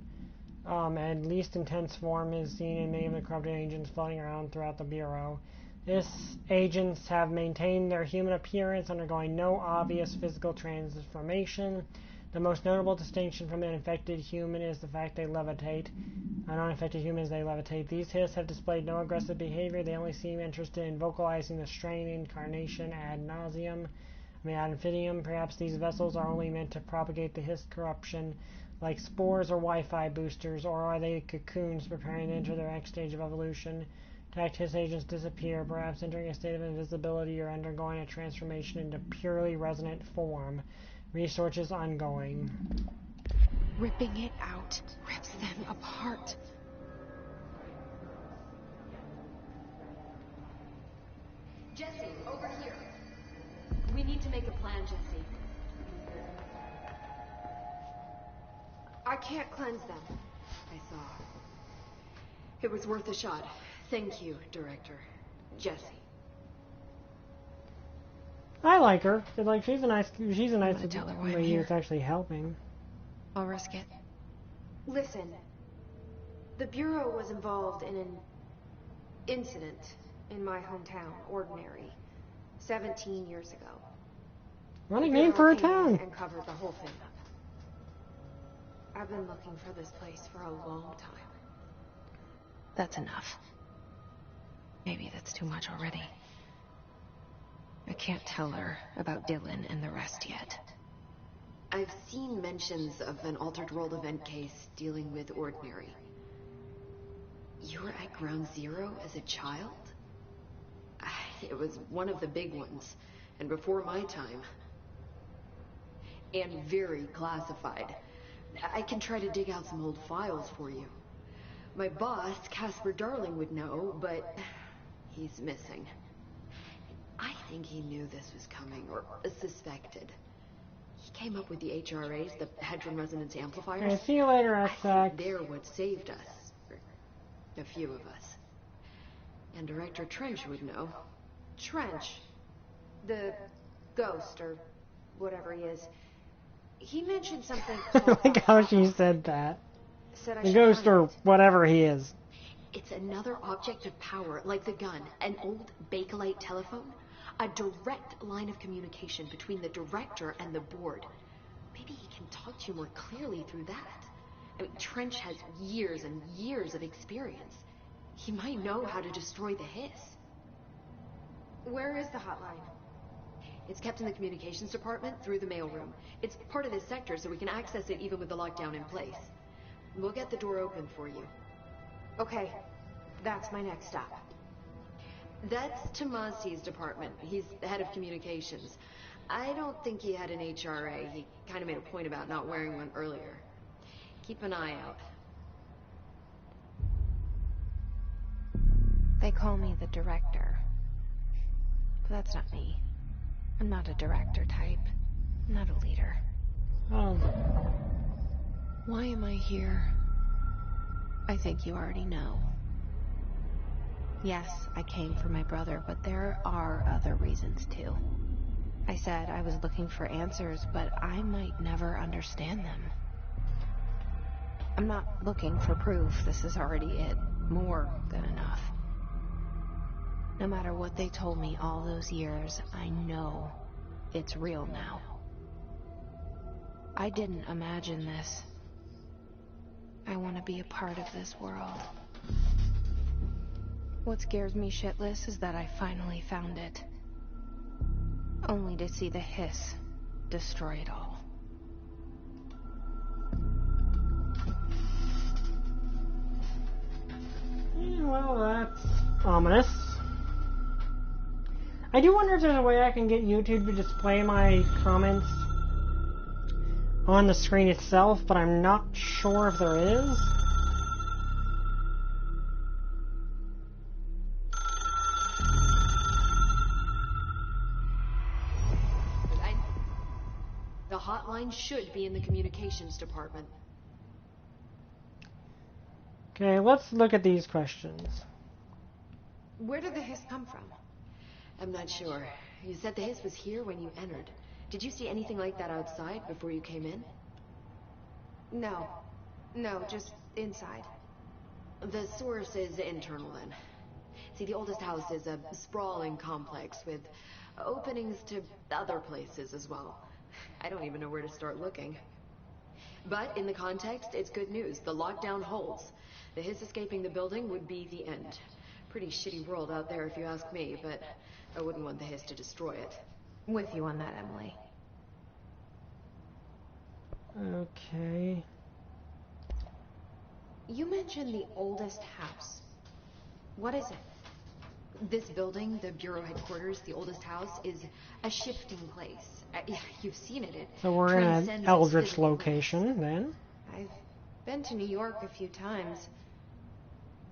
and least intense form is seen in many of the corrupted agents floating around throughout the Bureau. These agents have maintained their human appearance, undergoing no obvious physical transformation. The most notable distinction from an infected human is the fact they levitate. Non-infected humans, they levitate. These Hiss have displayed no aggressive behavior. They only seem interested in vocalizing the strain incarnation ad nauseum. Ad infinitum. Perhaps these vessels are only meant to propagate the Hiss corruption like spores or Wi-Fi boosters, or are they cocoons preparing to enter their next stage of evolution? Attacked Hiss agents disappear, perhaps entering a state of invisibility or undergoing a transformation into purely resonant form. Research is ongoing. Ripping it out rips them apart. Jesse, over here. We need to make a plan, Jesse. I can't cleanse them. I saw. It was worth a shot. Thank you, Director. Jesse. I like her. Like she's a nice tell her why I'm lady here. that's actually helping. I'll risk it. Listen. The Bureau was involved in an incident in my hometown, Ordinary, 17 years ago. Running The name Bureau for a came in town. and covered the whole thing up. I've been looking for this place for a long time. That's enough. Maybe that's too much already. I can't tell her about Dylan and the rest yet. I've seen mentions of an Altered World event case dealing with Ordinary. You were at Ground Zero as a child? It was one of the big ones, and before my time. And very classified. I can try to dig out some old files for you. My boss, Casper Darling, would know, but he's missing. I think he knew this was coming, or suspected. He came up with the HRAs, the Hadron Resonance Amplifiers. Okay, see you later, I XX. think they're what saved us. Or a few of us. And Director Trench would know. Trench. The ghost, or whatever he is. He mentioned something I called like how she said that. Said I The should ghost find or it. whatever he is. It's another object of power, like the gun, an old Bakelite telephone. A direct line of communication between the director and the board. Maybe he can talk to you more clearly through that. I mean, Trench has years and years of experience. He might know how to destroy the Hiss. Where is the hotline? It's kept in the communications department through the mailroom. It's part of this sector, so we can access it even with the lockdown in place. We'll get the door open for you. Okay, that's my next stop. That's Tomasi's department. He's the head of communications. I don't think he had an HRA. He kind of made a point about not wearing one earlier. Keep an eye out. They call me the director. But that's not me. I'm not a director type. I'm not a leader. Oh. Why am I here? I think you already know. Yes, I came for my brother, but there are other reasons too. I said I was looking for answers, but I might never understand them. I'm not looking for proof. This is already it. More than enough. No matter what they told me all those years, I know it's real now. I didn't imagine this. I want to be a part of this world. What scares me shitless is that I finally found it. Only to see the Hiss destroy it all. Yeah, well, that's ominous. I do wonder if there's a way I can get YouTube to display my comments on the screen itself, but I'm not sure if there is. The hotline should be in the communications department. Okay, let's look at these questions. Where did the Hiss come from? I'm not sure. You said the hiss was here when you entered. Did you see anything like that outside before you came in? No. No, just inside. The source is internal then. See, the oldest house is a sprawling complex with openings to other places as well. I don't even know where to start looking. But in the context, it's good news. The lockdown holds. The hiss escaping the building would be the end. Pretty shitty world out there if you ask me, but I wouldn't want the hiss to destroy it. With you on that, Emily. Okay. You mentioned the oldest house. What is it? This building, the Bureau headquarters, the oldest house, is a shifting place. You've seen it. So we're in an transcends eldritch physical location, limits. then. I've been to New York a few times.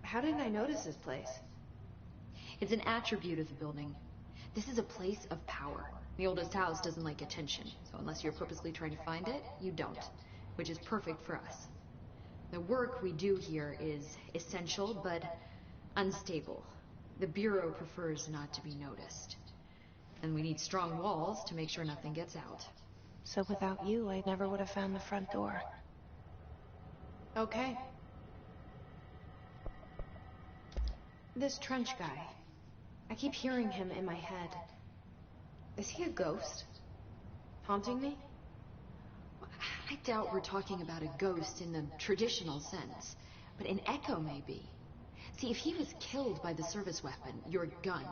How didn't I notice this place? It's an attribute of the building. This is a place of power. The oldest house doesn't like attention, so unless you're purposely trying to find it, you don't, which is perfect for us. The work we do here is essential, but unstable. The Bureau prefers not to be noticed. And we need strong walls to make sure nothing gets out. So without you, I never would have found the front door. Okay. This trench guy. I keep hearing him in my head. Is he a ghost? Haunting me? I doubt we're talking about a ghost in the traditional sense, but an echo maybe. See, if he was killed by the service weapon, your gun,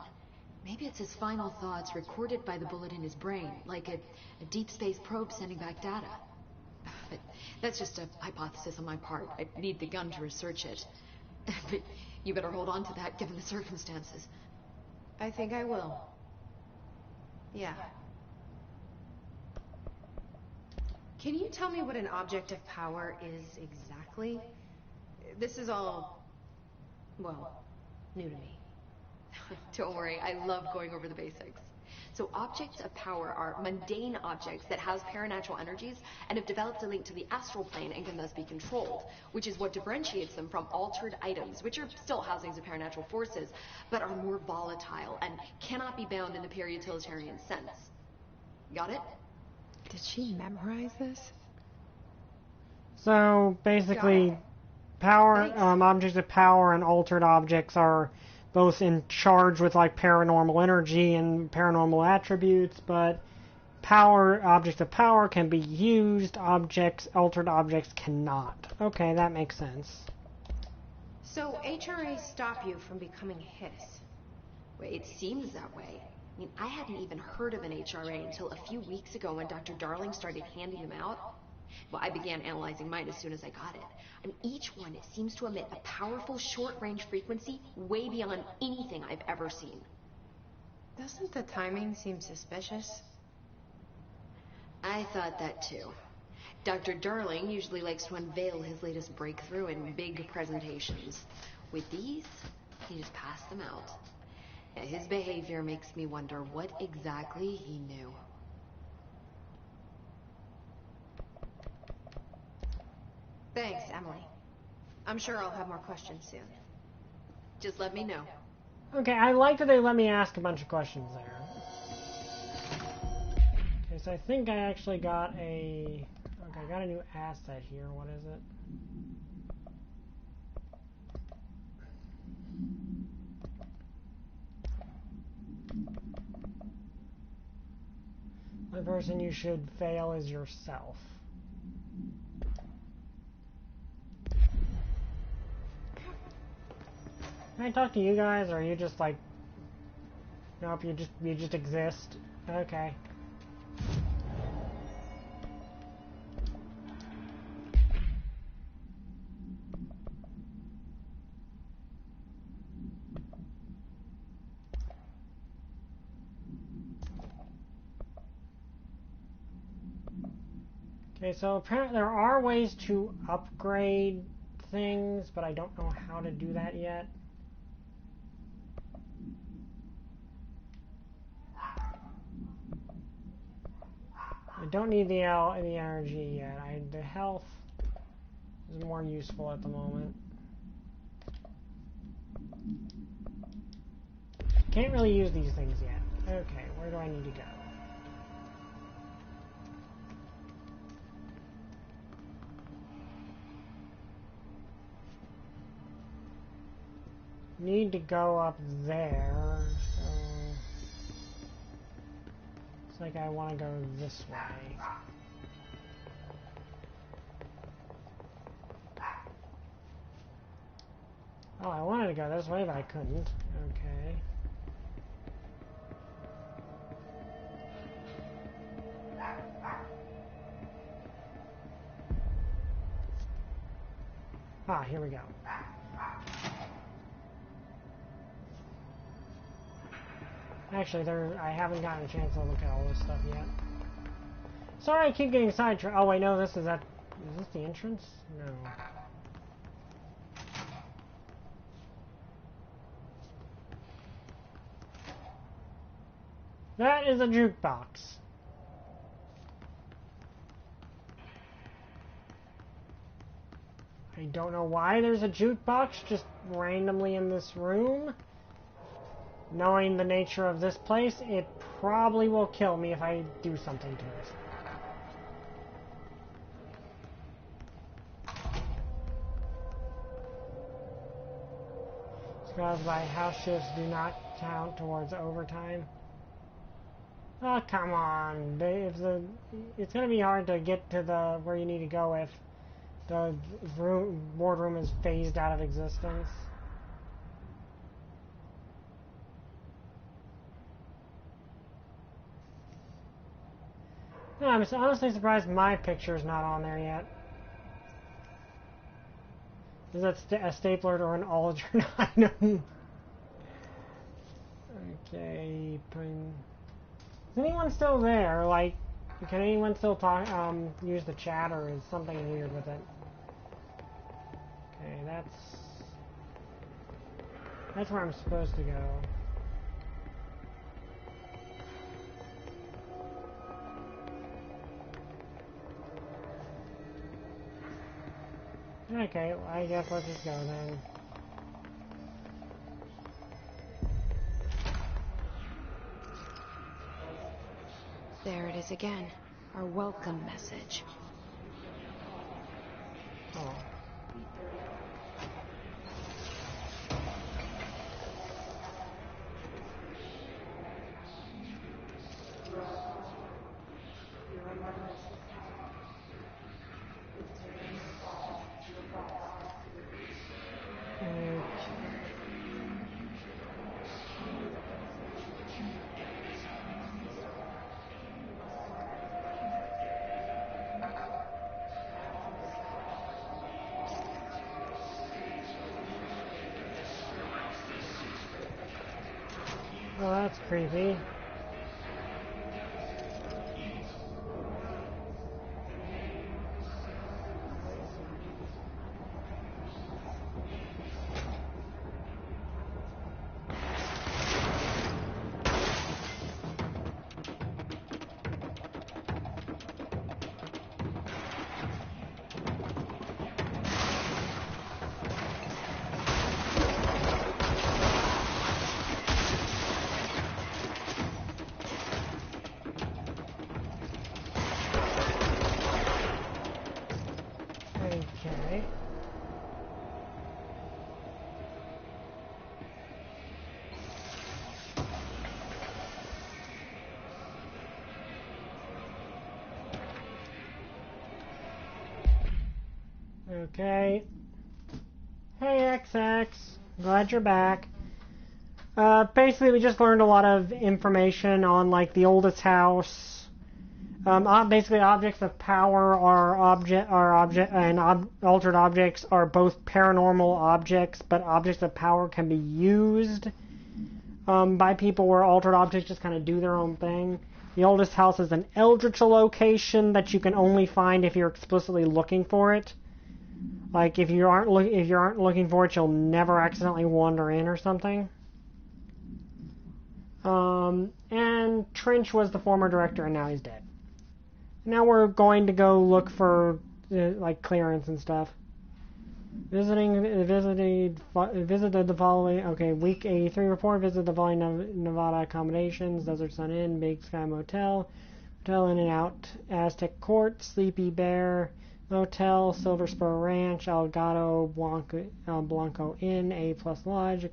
maybe it's his final thoughts recorded by the bullet in his brain, like a deep space probe sending back data. But that's just a hypothesis on my part. I need the gun to research it. But you better hold on to that given the circumstances. I think I will. Yeah. Can you tell me what an object of power is exactly? This is all, well, new to me. Don't worry, I love going over the basics. So objects of power are mundane objects that house paranatural energies and have developed a link to the astral plane and can thus be controlled, which is what differentiates them from altered items, which are still housings of paranatural forces, but are more volatile and cannot be bound in the pure utilitarian sense. Got it? Did she memorize this? So basically, power, objects of power and altered objects are both in charge with like paranormal energy and paranormal attributes, but objects of power can be used, altered objects cannot. Okay, that makes sense. So HRA stop you from becoming Hiss? Well, it seems that way. I mean, I hadn't even heard of an HRA until a few weeks ago when Dr. Darling started handing them out. Well, I began analyzing mine as soon as I got it. I mean, each one seems to emit a powerful short-range frequency way beyond anything I've ever seen. Doesn't the timing seem suspicious? I thought that too. Dr. Darling usually likes to unveil his latest breakthrough in big presentations. With these, he just passed them out. Yeah, his behavior makes me wonder what exactly he knew. Thanks, Emily. I'm sure I'll have more questions soon. Just let me know. Okay, I like that they let me ask a bunch of questions there. Okay, so I think I actually got a... Okay, I got a new asset here. What is it? The person you should fail is yourself. Can I talk to you guys, or are you just like... Nope, you just exist. Okay. Okay, so apparently there are ways to upgrade things, but I don't know how to do that yet. I don't need the energy yet. The health is more useful at the moment. Can't really use these things yet. Okay, where do I need to go? Need to go up there, so it's like I want to go this way. Oh, I wanted to go this way, but I couldn't. Okay. Ah, here we go. Actually, I haven't gotten a chance to look at all this stuff yet. Sorry, I keep getting sidetracked. Oh, wait, no, is this the entrance? No. That is a jukebox. I don't know why there's a jukebox just randomly in this room. Knowing the nature of this place, it probably will kill me if I do something to it. Caused by house shifts do not count towards overtime. Oh, come on. It's going to be hard to get to where you need to go if the boardroom is phased out of existence. No, I'm honestly surprised my picture's not on there yet. Is that a stapler or an alternate item? Okay, is anyone still there? Like, can anyone still talk? Use the chat, or is something weird with it? Okay, that's where I'm supposed to go. Okay, well, I guess let's just go then. There it is again. Our welcome message. Oh. Well, that's creepy. Okay. Okay. Hey, XX. Glad you're back. Basically, we just learned a lot of information on, like, the oldest house. Basically, objects of power altered objects are both paranormal objects, but objects of power can be used by people where altered objects just kind of do their own thing. The oldest house is an eldritch location that you can only find if you're explicitly looking for it. Like, if you aren't looking for it, you'll never accidentally wander in or something. And Trench was the former director, and now he's dead. Now we're going to go look for, like, clearance and stuff. Visited the following. Okay, week 83 report. Visited the following Nevada accommodations: Desert Sun Inn, Big Sky Motel, Hotel In and Out, Aztec Court, Sleepy Bear Motel, Silver Spur Ranch, Elgato Blanco Inn, A Plus Lodge.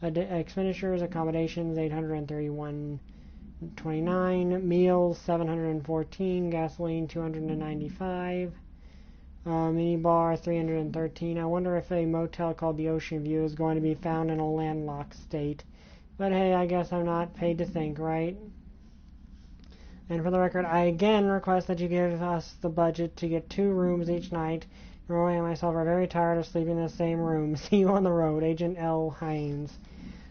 Expenditures accommodations $831.29, meals $714, gasoline $295. Mini bar, 313. I wonder if a motel called the Ocean View is going to be found in a landlocked state. But hey, I guess I'm not paid to think, right? And for the record, I again request that you give us the budget to get 2 rooms each night. Roy and myself are very tired of sleeping in the same room. See you on the road. Agent L. Hines.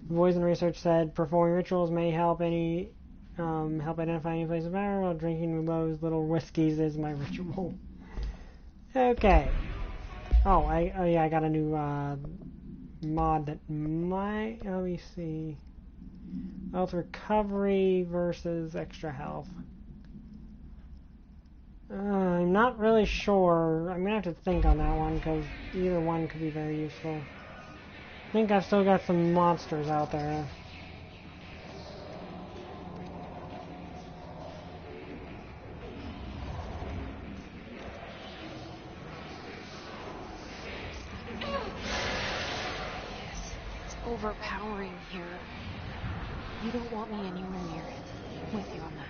The boys in research said performing rituals may help identify any place of power, while drinking those little whiskeys is my ritual. Okay. Oh, I got a new mod that might. Let me see. Health recovery versus extra health. I'm not really sure. I'm gonna have to think on that one because either one could be very useful. I think I've still got some monsters out there. Overpowering here. You don't want me anywhere near it. I'm with you on that.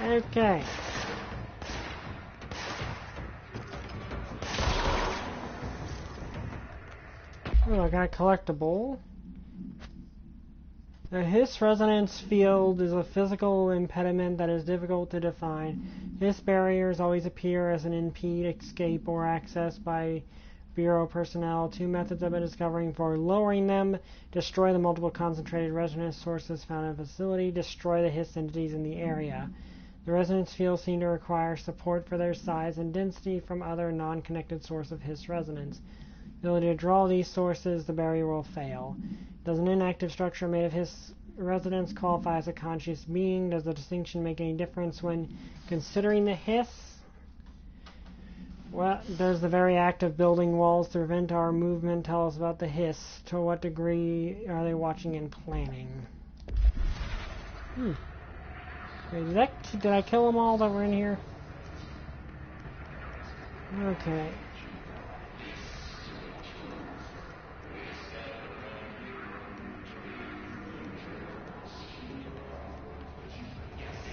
Okay. Oh, I got a collectible. The Hiss resonance field is a physical impediment that is difficult to define. Hiss barriers always appear as an impede escape or access by Bureau personnel. 2 methods have been discovering for lowering them. Destroy the multiple concentrated resonance sources found in the facility. Destroy the Hiss entities in the area. The resonance fields seem to require support for their size and density from other non-connected source of Hiss resonance. The ability to draw these sources, the barrier will fail. Does an inactive structure made of Hiss resonance qualify as a conscious being? Does the distinction make any difference when considering the Hiss? What does the very act of building walls to prevent our movement tell us about the Hiss? To what degree are they watching and planning? Wait, did I kill them all that were in here? Okay.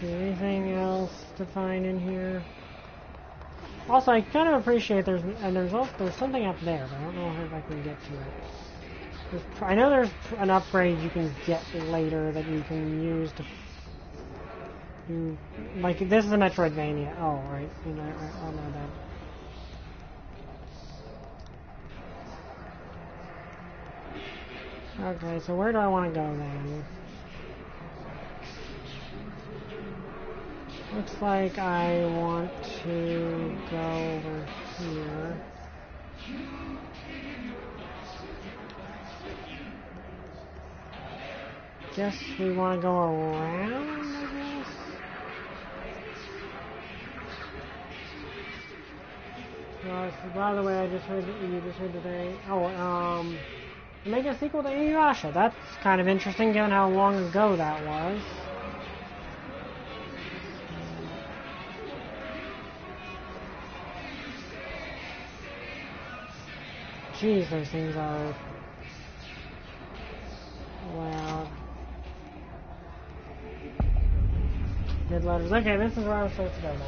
Anything else to find in here? Also, I kind of appreciate there's something up there, but I don't know if I can get to it. I know there's an upgrade you can get later that you can use to like, this is a Metroidvania. Oh, right. I know that. Okay, so where do I want to go then? Looks like I want to go over here. Guess we want to go around, I guess? By the way, you just heard today. Make a sequel to Inuyasha. That's kind of interesting, given how long ago that was. Jeez, those things are loud. Mid letters. Okay, this is where I was supposed to go now.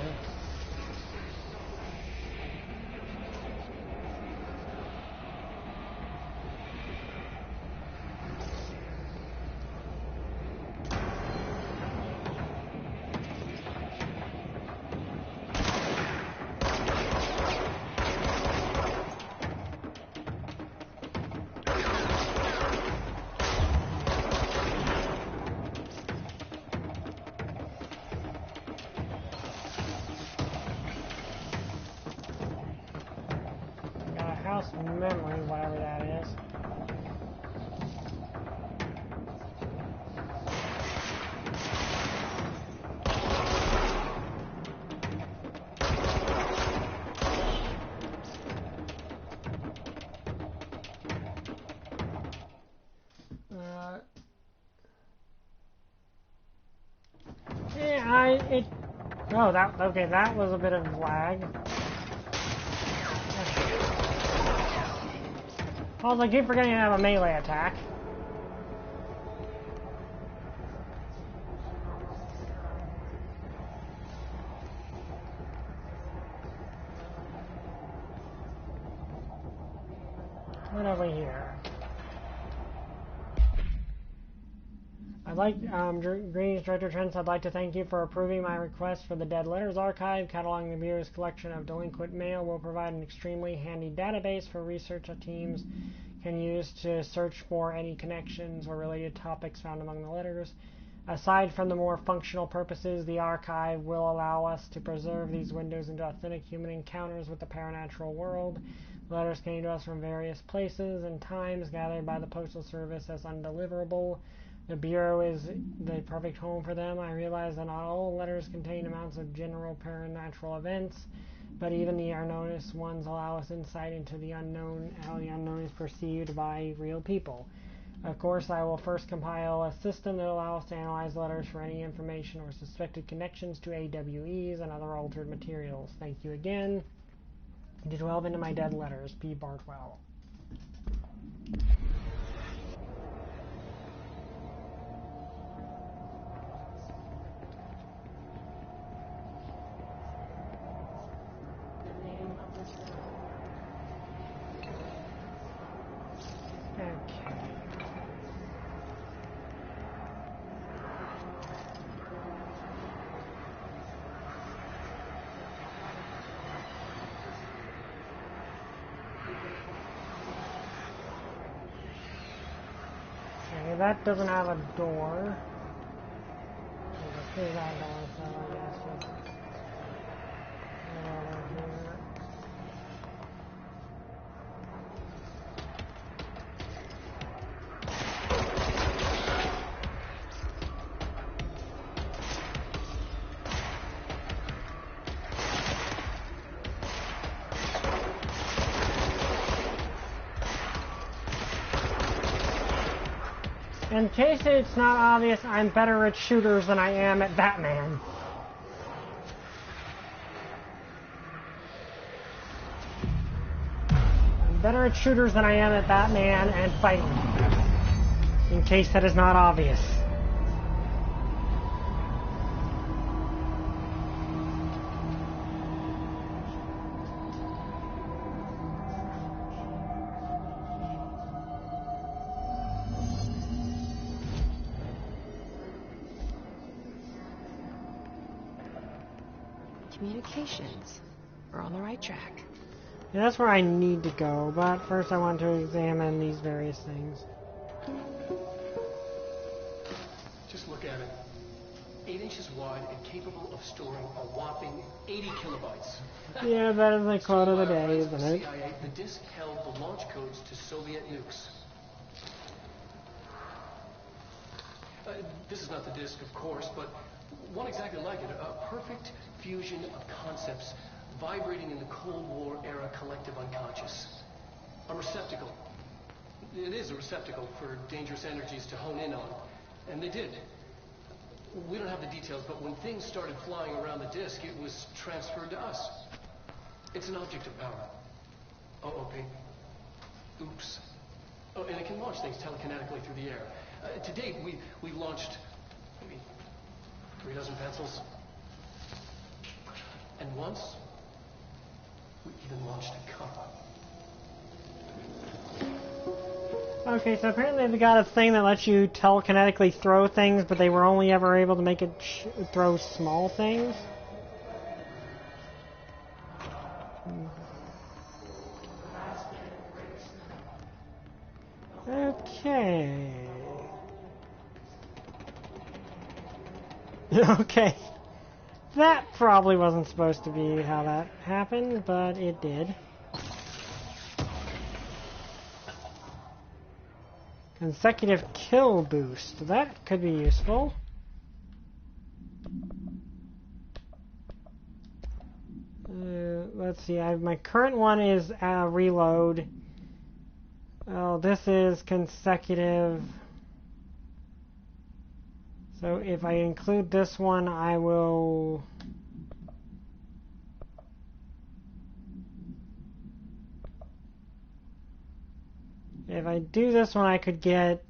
Oh, okay, that was a bit of lag. Also, I keep forgetting to have a melee attack. What over here? Greetings, Director Trent. I'd like to thank you for approving my request for the Dead Letters Archive. Cataloging the Bureau's collection of delinquent mail will provide an extremely handy database for research teams can use to search for any connections or related topics found among the letters. Aside from the more functional purposes, the archive will allow us to preserve these windows into authentic human encounters with the paranatural world. Letters came to us from various places and times, gathered by the Postal Service as undeliverable. The Bureau is the perfect home for them. I realize that not all letters contain amounts of general paranatural events, but even the erroneous ones allow us insight into the unknown, how the unknown is perceived by real people. Of course, I will first compile a system that allows us to analyze letters for any information or suspected connections to AWEs and other altered materials. Thank you again. To delve into my dead letters, P. Bartwell. That doesn't have a door. There's that door, so I guess just over here. In case it's not obvious, I'm better at shooters than I am at Batman. I'm better at shooters than I am at Batman and fighting. In case that is not obvious. Communications. We're on the right track. Yeah, that's where I need to go, but first I want to examine these various things. Just look at it. 8 inches wide and capable of storing a whopping 80 kilobytes. Yeah, that is the quote of the day, isn't it? CIA, the disk held the launch codes to Soviet nukes. This is not the disk, of course, but one exactly like it. A perfect fusion of concepts vibrating in the Cold War era collective unconscious. A receptacle. It is a receptacle for dangerous energies to hone in on. And they did. We don't have the details, but when things started flying around the disk, it was transferred to us. It's an object of power. Okay. Oops. Oh, and it can launch things telekinetically through the air. To date, we've launched maybe 3 dozen pencils. And once, we even launched a cup. Okay, so apparently they've got a thing that lets you telekinetically throw things, but they were only ever able to make it throw small things. Okay. Okay. That probably wasn't supposed to be how that happened, but it did. Consecutive kill boost. That could be useful. Let's see. My current one is reload. Oh, this is consecutive So if I include this one, I will... If I do this one, I could get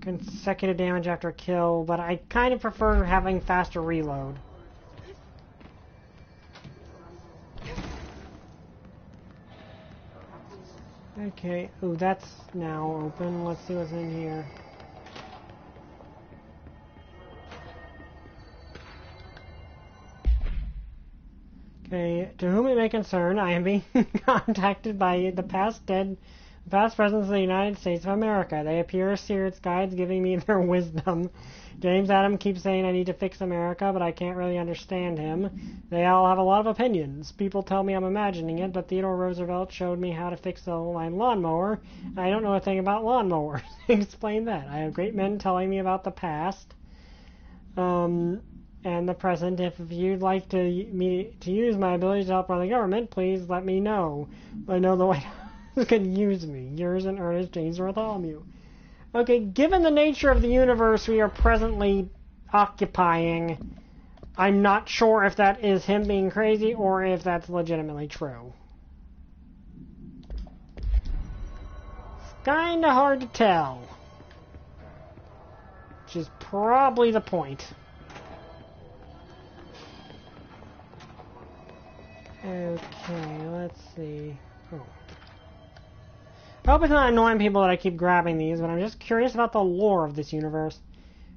consecutive damage after a kill, but I kind of prefer having faster reload. Okay, ooh, that's now open. Let's see what's in here. Okay, to whom it may concern, I am being contacted by the past presidents of the United States of America. They appear as spirits guides giving me their wisdom. James Adam keeps saying I need to fix America, but I can't really understand him. They all have a lot of opinions. People tell me I'm imagining it, but Theodore Roosevelt showed me how to fix my lawnmower. I don't know a thing about lawnmowers. Explain that. I have great men telling me about the past. And the present. If you'd like to use my ability to help run the government, please let me know. I know the White House could use me. Yours in earnest, James Bartholomew. Okay, given the nature of the universe we are presently occupying, I'm not sure if that is him being crazy or if that's legitimately true. It's kinda hard to tell. Which is probably the point. Okay, let's see. Oh. I hope it's not annoying people that I keep grabbing these, but I'm just curious about the lore of this universe.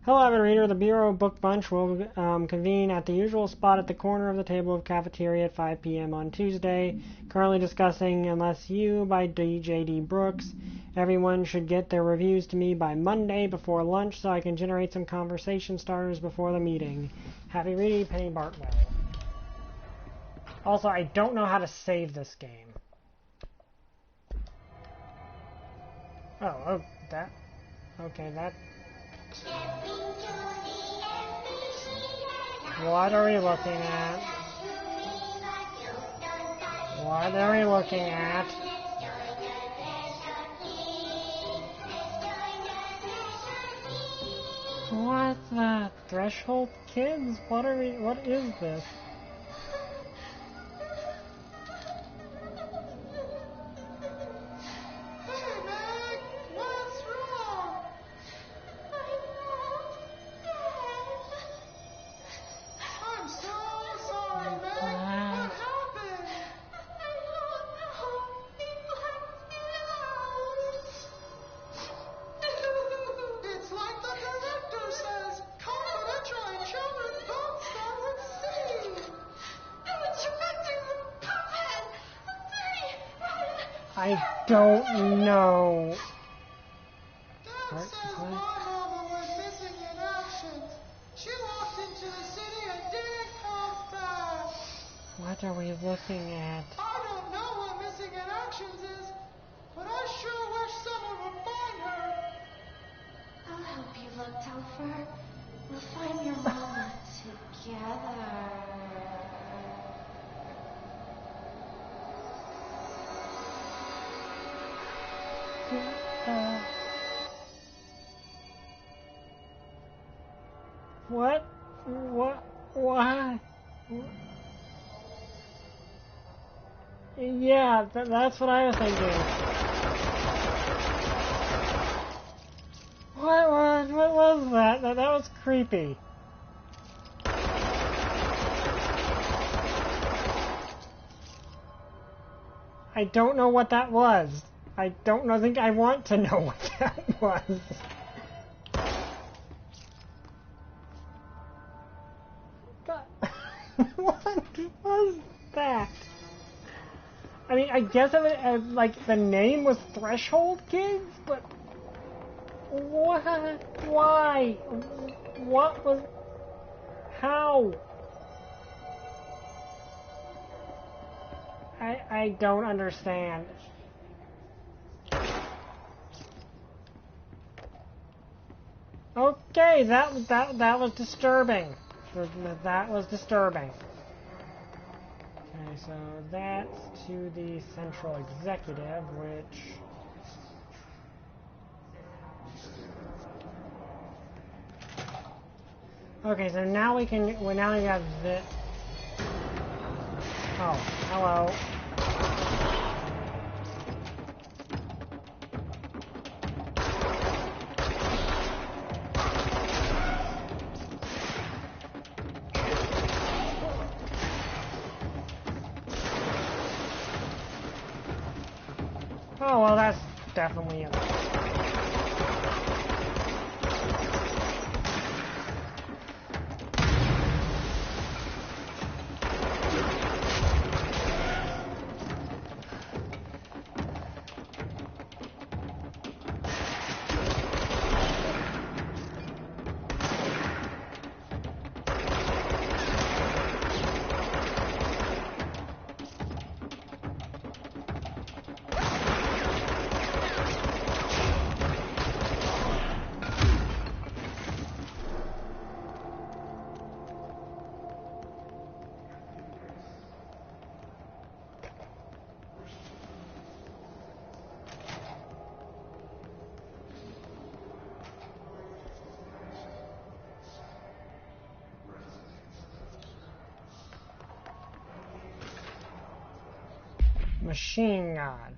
Hello, avid reader. The Bureau Book Bunch will convene at the usual spot at the corner of the table of cafeteria at 5 p.m. on Tuesday. Currently discussing Unless You by J.D. Brooks. Everyone should get their reviews to me by Monday before lunch so I can generate some conversation starters before the meeting. Happy reading, Penny Bartwell. Also, I don't know how to save this game. Oh, that. Okay, that. What are we looking at? What are we looking at? What the Threshold Kids? What is this? I don't know. Dad says my mama went missing in action. She walked into the city and didn't come back. What are we looking at? I don't know what missing in actions is, but I sure wish someone would find her. I'll help you look, Telfer. We'll find your mama together. What? Why? Yeah, that's what I was thinking. What was that? That was creepy. I don't know what that was. I don't think I want to know what that was. What was that? I mean, I guess it was, like, the name was Threshold Kids, but what? Why? What was? How? I don't understand. Okay, that was disturbing. That was disturbing. Okay, so that's to the central executive, which... Okay, so now we can. Well, now we have this. Oh, hello. Oh, well, that's definitely it. Machine God.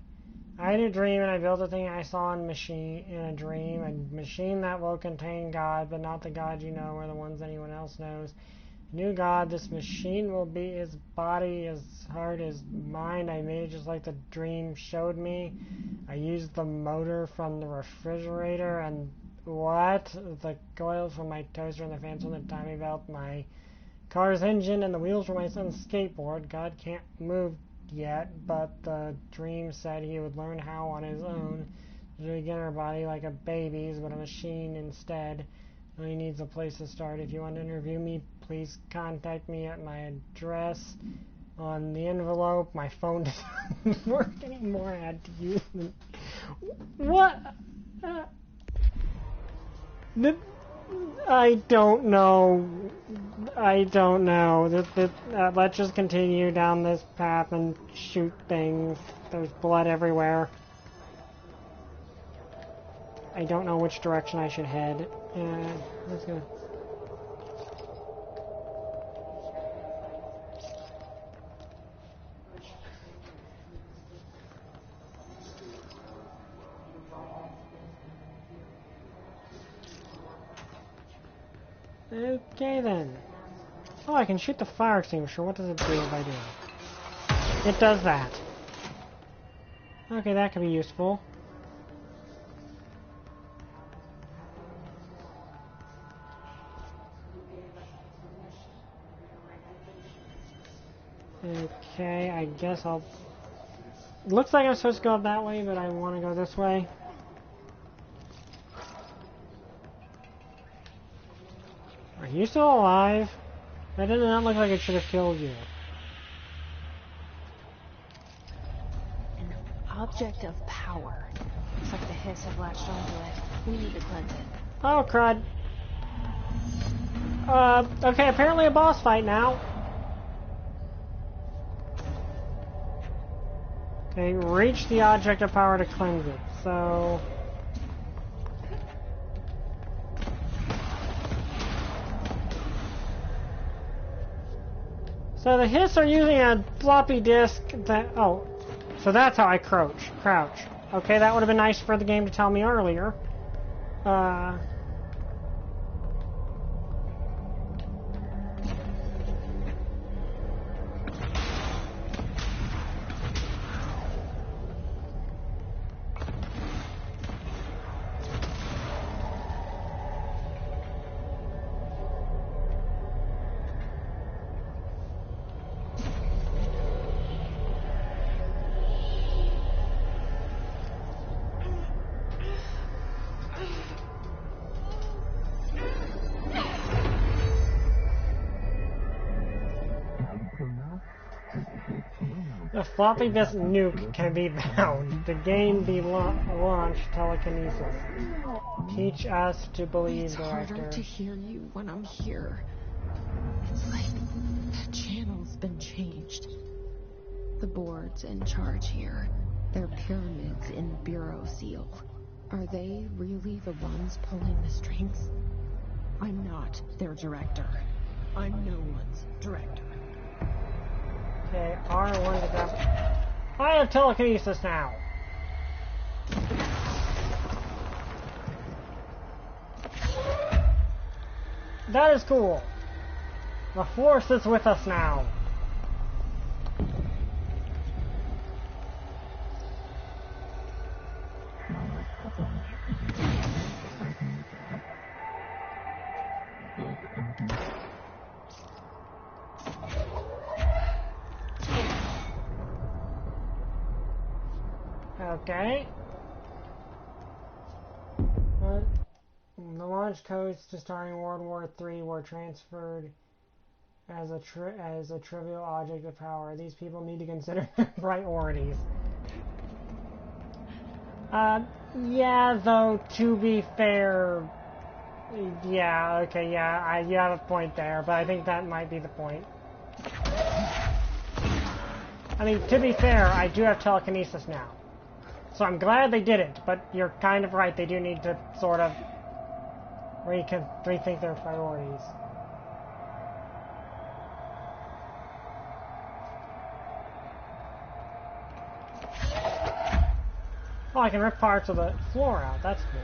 I had a dream and I built a thing I saw in a dream, a machine that will contain God, but not the God you know or the ones anyone else knows. New God, this machine will be his body, his heart, his mind. I made it just like the dream showed me. I used the motor from the refrigerator and what? The coils from my toaster and the fans from the timing belt, my car's engine and the wheels for my son's skateboard. God can't move yet, but the dream said he would learn how on his own. A beginner body like a baby's, but a machine instead. Only needs a place to start. If you want to interview me, please contact me at my address on the envelope. My phone doesn't work anymore. I had to use it. What? I don't know. I don't know. Let's just continue down this path and shoot things. There's blood everywhere. I don't know which direction I should head. Let's go. Okay then. Oh, I can shoot the fire extinguisher. What does it do if I do? It does that. Okay, that could be useful. Okay, I guess I'll... Looks like I'm supposed to go up that way, but I want to go this way. Are you still alive? That did not look like it should have killed you. An object of power. Looks like the hiss have latched onto it. We need to cleanse it. Oh, crud. Okay, apparently a boss fight now. Okay, reach the object of power to cleanse it. So... So the hiss are using a floppy disk that... Oh, so that's how I crouch. Okay, that would have been nice for the game to tell me earlier. The floppy disk nuke can be bound. The game be launched telekinesis. Teach us to believe, It's director. harder to hear you when I'm here. It's like the channel's been changed. The boards in charge here, they're pyramids in Bureau Seal. Are they really the ones pulling the strings? I'm not their director. I'm no one's director. Okay, R1 to grab. I have telekinesis now. That is cool. The Force is with us now. Okay. The launch codes to starting World War III were transferred as a trivial object of power. These people need to consider their priorities. Yeah, though, to be fair, yeah, okay, yeah, you have a point there, but I think that might be the point. I mean, to be fair, I do have telekinesis now. So I'm glad they did it, but you're kind of right, they do need to sort of rethink their priorities. Oh, I can rip parts of the floor out, that's cool.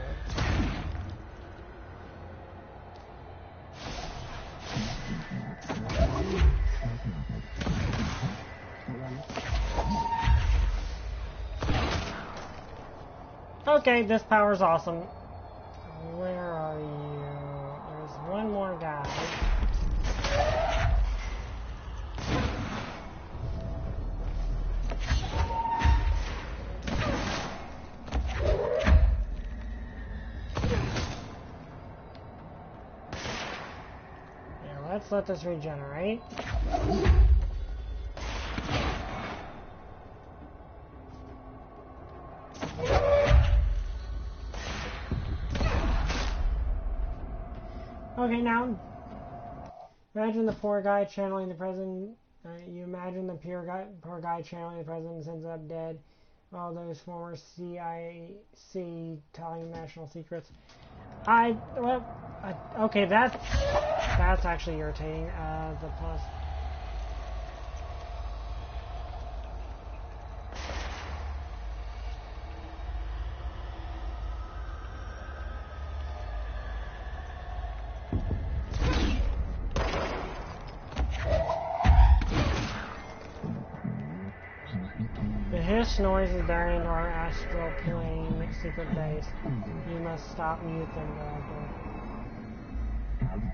Okay, this power's awesome. Where are you? There's one more guy. Yeah, let's let this regenerate. Okay, now imagine the poor guy channeling the president. You imagine the poor guy channeling the president and ends up dead. All those former CIA telling national secrets. Okay, that's actually irritating. The plus. The hiss noise is buried into our astral plane secret base. You must stop mute them,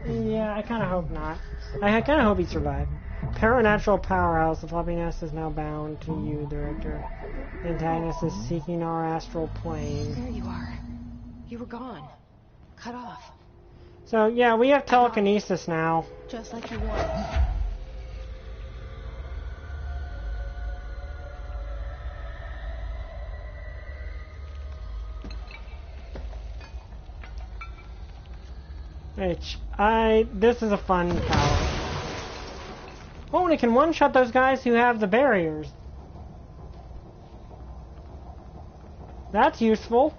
Director. Yeah, I kind of hope not. I kind of hope he survived. Paranatural powerhouse. The floppy nest is now bound to you, Director. The antagonist is seeking our astral plane. There you are. You were gone. Cut off. So, yeah, we have telekinesis now. Just like you wanted. This is a fun power. Oh, and it can one-shot those guys who have the barriers. That's useful.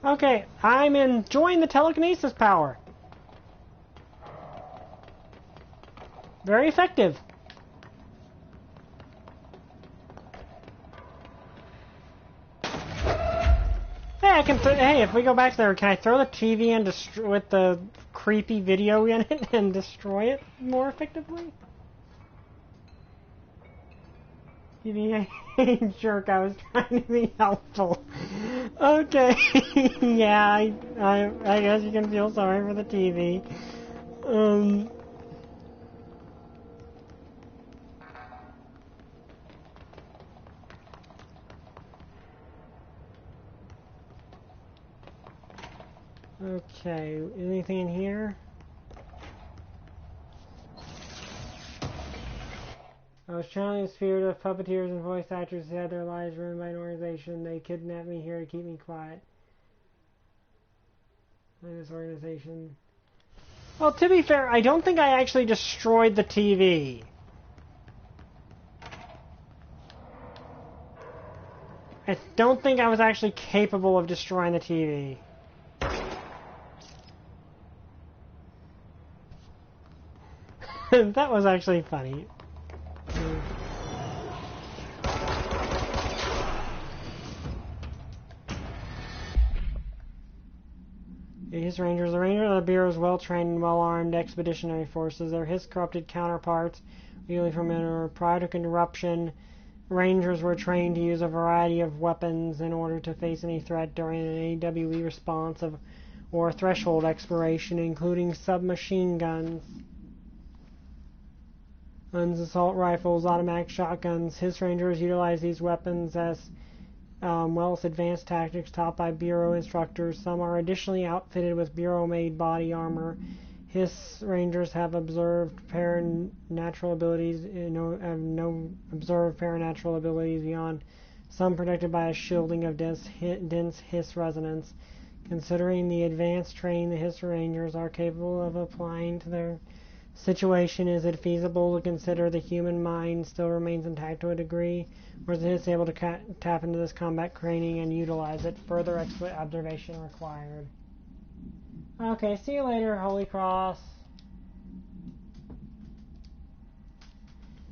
Okay, I'm enjoying the telekinesis power. Very effective. Hey, hey, if we go back there, can I throw the TV in with the creepy video in it and destroy it more effectively? You jerk, I was trying to be helpful. Okay. Yeah, I guess you can feel sorry for the TV. Okay, anything in here? I was channeling the spirit of puppeteers and voice actors who had their lives ruined by an organization. They kidnapped me here to keep me quiet. This organization. Well, to be fair, I don't think I actually destroyed the TV. I don't think I was actually capable of destroying the TV. That was actually funny. His Rangers. The Rangers are the Bureau's well-trained and well-armed expeditionary forces. They're his corrupted counterparts, usually from prior to corruption. Rangers were trained to use a variety of weapons in order to face any threat during an AWE response or threshold exploration, including submachine guns, assault rifles, automatic shotguns. His Rangers utilize these weapons as well as advanced tactics taught by Bureau instructors. Some are additionally outfitted with Bureau-made body armor. His Rangers have observed paranatural abilities, no observed paranatural abilities beyond some protected by a shielding of dense Hiss resonance. Considering the advanced training the Hiss Rangers are capable of applying to their situation, is it feasible to consider the human mind still remains intact to a degree, or is Hiss able to tap into this combat training and utilize it? Further observation required. Okay, see you later, Holy Cross.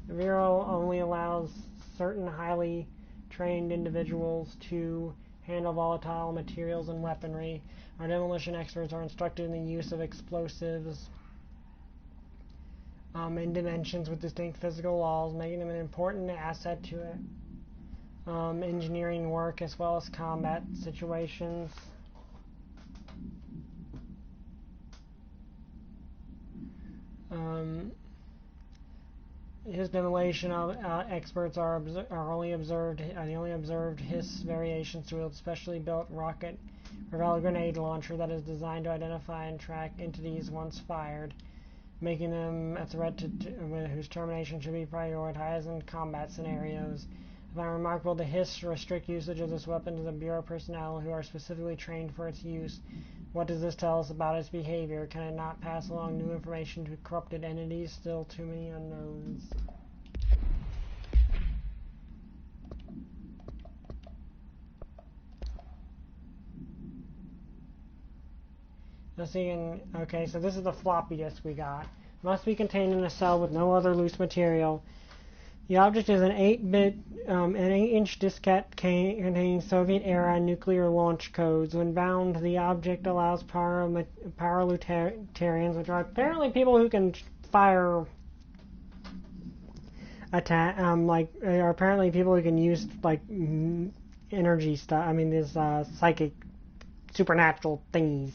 The Bureau only allows certain highly trained individuals to handle volatile materials and weaponry. Our demolition experts are instructed in the use of explosives in dimensions with distinct physical laws, making them an important asset to engineering work as well as combat situations. His demolition experts they only observed Hiss variations to a specially built rocket propelled grenade launcher that is designed to identify and track entities once fired, making them a threat whose termination should be prioritized in combat scenarios. I find remarkable the Hiss restrict usage of this weapon to the Bureau personnel who are specifically trained for its use. What does this tell us about its behavior? Can it not pass along new information to corrupted entities? Still too many unknowns. Okay, so this is the floppy disk we got. Must be contained in a cell with no other loose material. The object is an 8-inch diskette containing Soviet-era nuclear launch codes. When bound, the object allows paralieutenants, which are apparently people who can fire attack. Are apparently people who can use energy stuff. I mean, these psychic, supernatural thingies.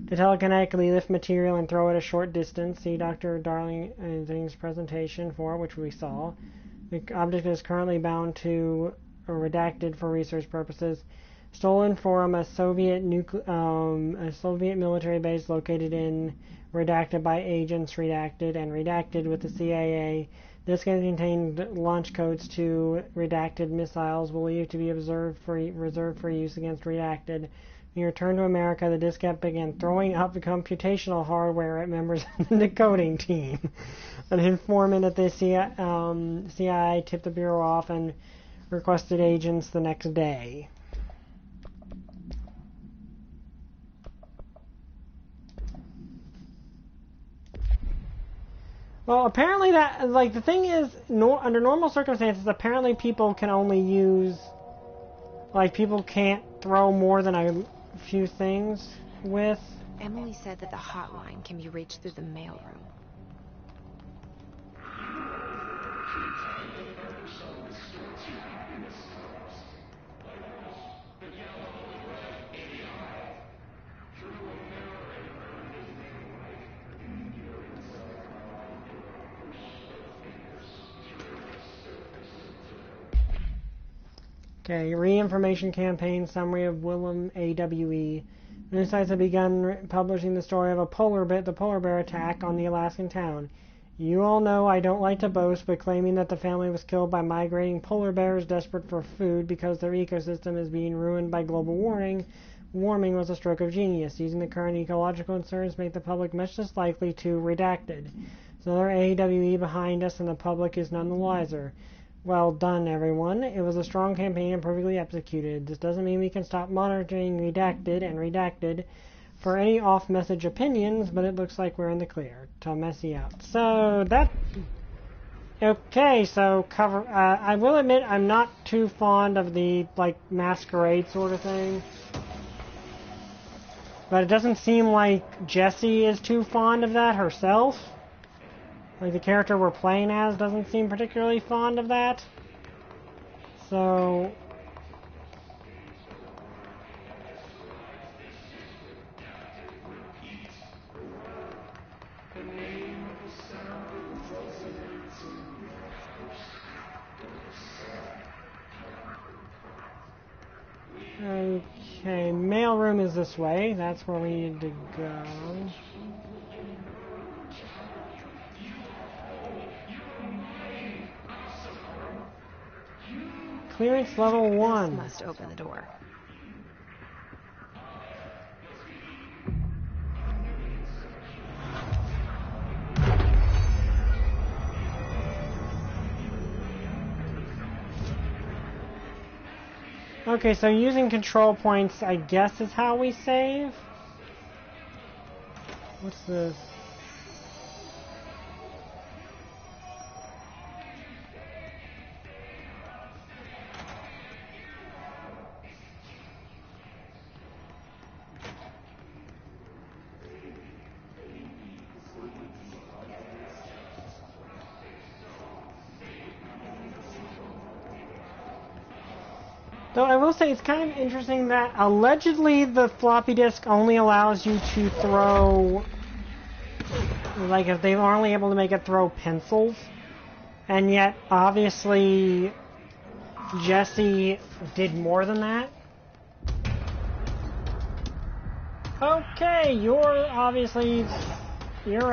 To telekinetically lift material and throw it a short distance. See Dr. Darling's presentation for which we saw. The object is currently bound to or redacted for research purposes. Stolen from a Soviet military base located in redacted by agents redacted and redacted with the CIA. This contained launch codes to redacted missiles believed to be reserved for use against redacted. When he returned to America, the diskette began throwing up the computational hardware at members of the decoding team. An informant at the CIA tipped the Bureau off and requested agents the next day. Well, apparently the thing is, under normal circumstances, apparently people can only use, people can't throw more than a few things with. Emily said that the hotline can be reached through the mailroom. But yes, Okay, re-information campaign summary of Willem AWE. News sites have begun publishing the story of the polar bear attack on the Alaskan town. You all know I don't like to boast, but claiming that the family was killed by migrating polar bears desperate for food because their ecosystem is being ruined by global warming was a stroke of genius. Using the current ecological concerns make the public much less likely to redacted. So there AWE behind us and the public is none the wiser. Well done, everyone. It was a strong campaign and perfectly executed. This doesn't mean we can stop monitoring redacted for any off-message opinions, but it looks like we're in the clear. To messy out. So that... Okay, so cover... I will admit I'm not too fond of the, like, masquerade sort of thing. But it doesn't seem like Jessie is too fond of that herself. Like, the character we're playing as doesn't seem particularly fond of that. So... Okay, mailroom is this way. That's where we need to go. Clearance level 1. This must open the door. Okay, so using control points, I guess, is how we save. What's this? Though I will say it's kind of interesting that allegedly the floppy disk only allows you to throw, like, if they were only able to make it throw pencils, and yet obviously Jessie did more than that. Okay, you're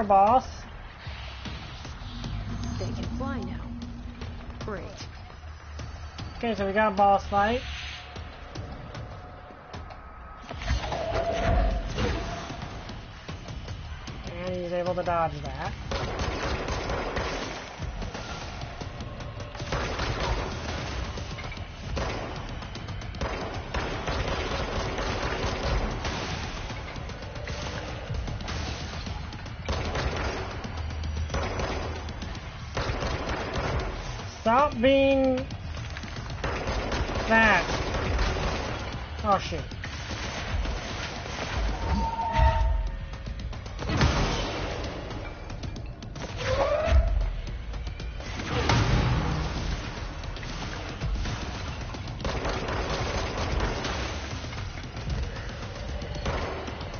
a boss. They can fly now. Great. Okay, so we got a boss fight. And he's able to dodge that. Stop being fast. Oh shit.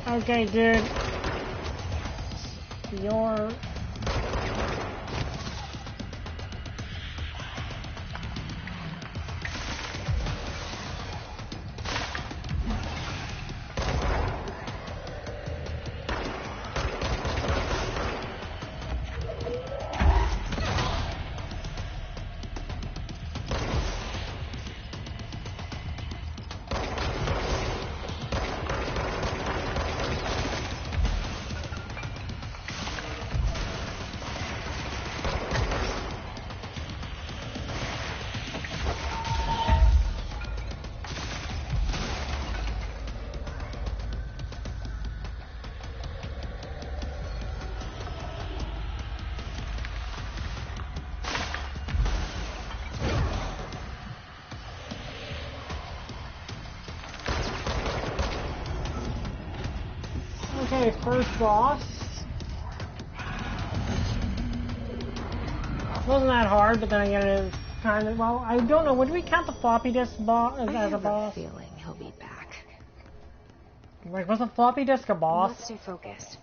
Okay, dude. You're... Okay, first boss. Wasn't that hard, but then again it is kind of... Well, I don't know. Would we count the floppy disk as a boss? I have a feeling he'll be back. Like, was the floppy disk a boss? Let's stay focused.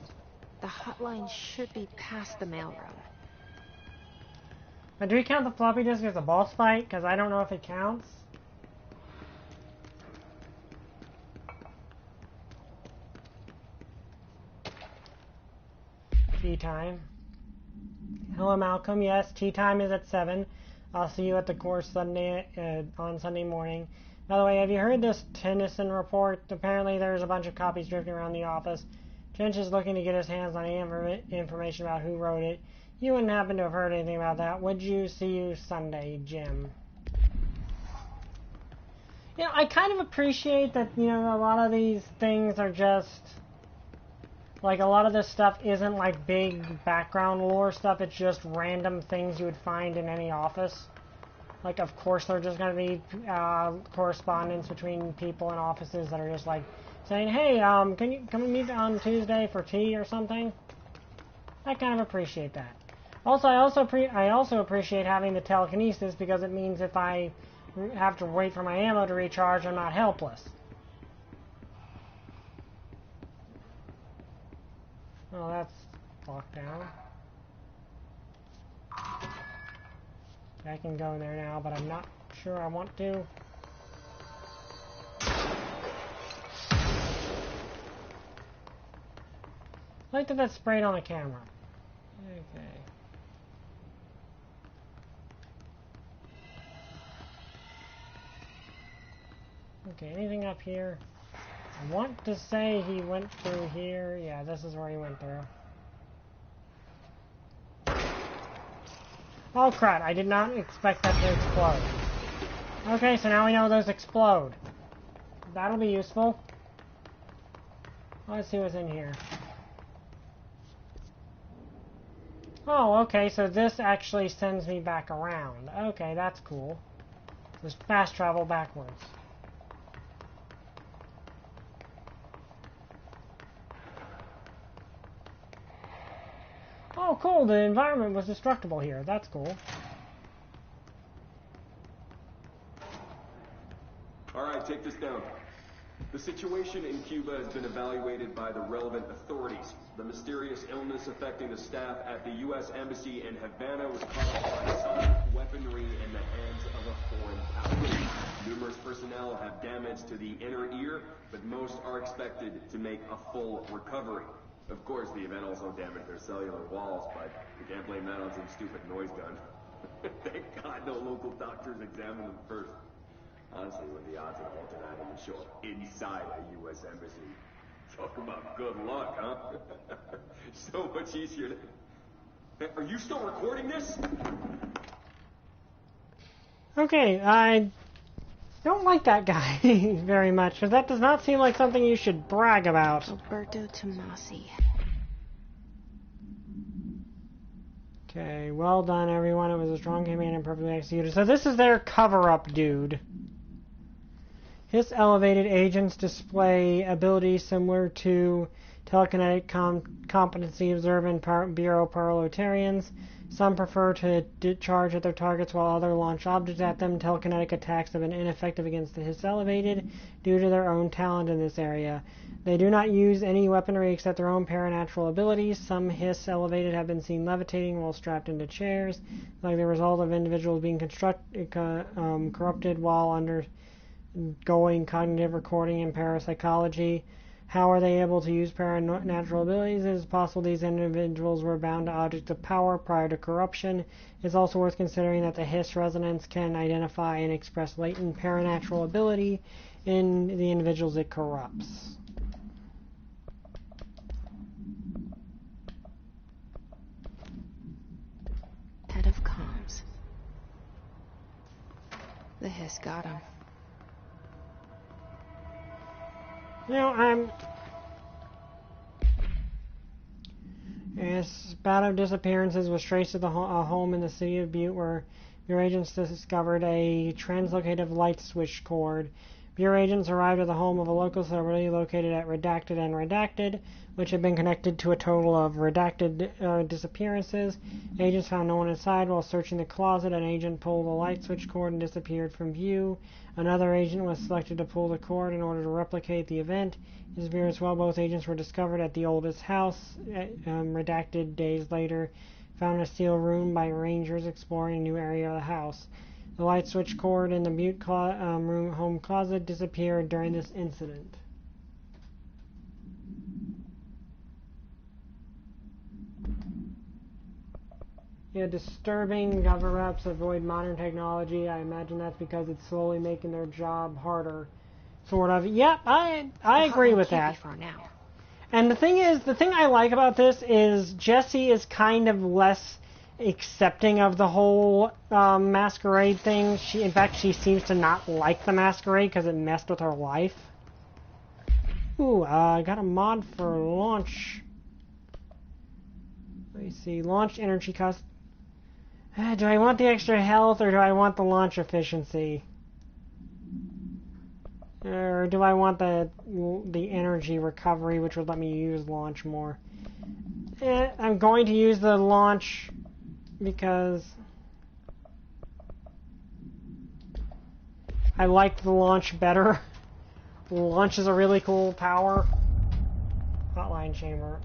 The hotline should be past the mailroom. But do we count the floppy disk as a boss fight? Because I don't know if it counts. tea time. Hello, Malcolm. Yes, tea time is at 7. I'll see you at the course Sunday on Sunday morning. By the way, have you heard this Tennyson report? Apparently there's a bunch of copies drifting around the office. Finch is looking to get his hands on any information about who wrote it. You wouldn't happen to have heard anything about that, would you? See you Sunday, Jim. You know, I kind of appreciate that, you know, a lot of these things are just... Like, a lot of this stuff isn't, like, big background lore stuff. It's just random things you would find in any office. Like, of course, there's just going to be correspondence between people in offices that are just, like, saying, hey, can we meet on Tuesday for tea or something? I kind of appreciate that. Also, I also appreciate having the telekinesis because it means if I have to wait for my ammo to recharge, I'm not helpless. Oh, that's locked down. I can go in there now, but I'm not sure I want to. I like that that's sprayed on the camera. Okay. Okay, anything up here? I want to say he went through here. Yeah, this is where he went through. Oh crap, I did not expect that to explode. Okay, so now we know those explode. That'll be useful. Let's see what's in here. Oh, okay, so this actually sends me back around. Okay, that's cool. Just fast travel backwards. Oh, cool, the environment was destructible here. That's cool. Alright, take this down. The situation in Cuba has been evaluated by the relevant authorities. The mysterious illness affecting the staff at the U.S. Embassy in Havana was caused by some weaponry in the hands of a foreign power. Numerous personnel have damage to the inner ear, but most are expected to make a full recovery. Of course, the event also damaged their cellular walls, but you can't blame that on some stupid noise gun. Thank God no local doctors examined them first. Honestly, what the odds of an alternate item would show up inside a U.S. embassy? Talk about good luck, huh? So much easier to... Hey, are you still recording this? Okay, I don't like that guy very much, because that does not seem like something you should brag about. Alberto Tomasi. Okay, well done, everyone. It was a strong campaign and perfectly executed. So this is their cover-up dude. His elevated agents display abilities similar to telekinetic competency observant Bureau parliamentarians. Some prefer to charge at their targets while others launch objects at them. Telekinetic attacks have been ineffective against the Hiss elevated due to their own talent in this area. They do not use any weaponry except their own paranatural abilities. Some Hiss elevated have been seen levitating while strapped into chairs, like the result of individuals being corrupted while undergoing cognitive recording and parapsychology. How are they able to use paranatural abilities? It is possible these individuals were bound to objects of power prior to corruption. It's also worth considering that the Hiss resonance can identify and express latent paranatural ability in the individuals it corrupts. Head of comms. The Hiss got him. You know, this bout of disappearances was traced to a home in the city of Butte where Bureau agents discovered a translocative light switch cord. Bureau agents arrived at the home of a local celebrity located at Redacted and Redacted, which had been connected to a total of redacted disappearances. Agents found no one inside. While searching the closet, an agent pulled the light switch cord and disappeared from view. Another agent was selected to pull the cord in order to replicate the event. Disappeared as well. Both agents were discovered at the oldest house. Redacted days later, found in a steel room by rangers exploring a new area of the house. The light switch cord in the Butte home closet disappeared during this incident. Yeah, disturbing cover-ups avoid modern technology. I imagine that's because it's slowly making their job harder. Sort of. Yep, I agree with that. For now. And the thing is, the thing I like about this is Jessie is kind of less accepting of the whole masquerade thing. In fact, she seems to not like the masquerade because it messed with her life. Ooh, I got a mod for launch. Let me see, launch energy cost. Do I want the extra health or do I want the launch efficiency? Or do I want the energy recovery, which would let me use launch more? I'm going to use the launch because I like the launch better. Launch is a really cool power. Hotline chamber.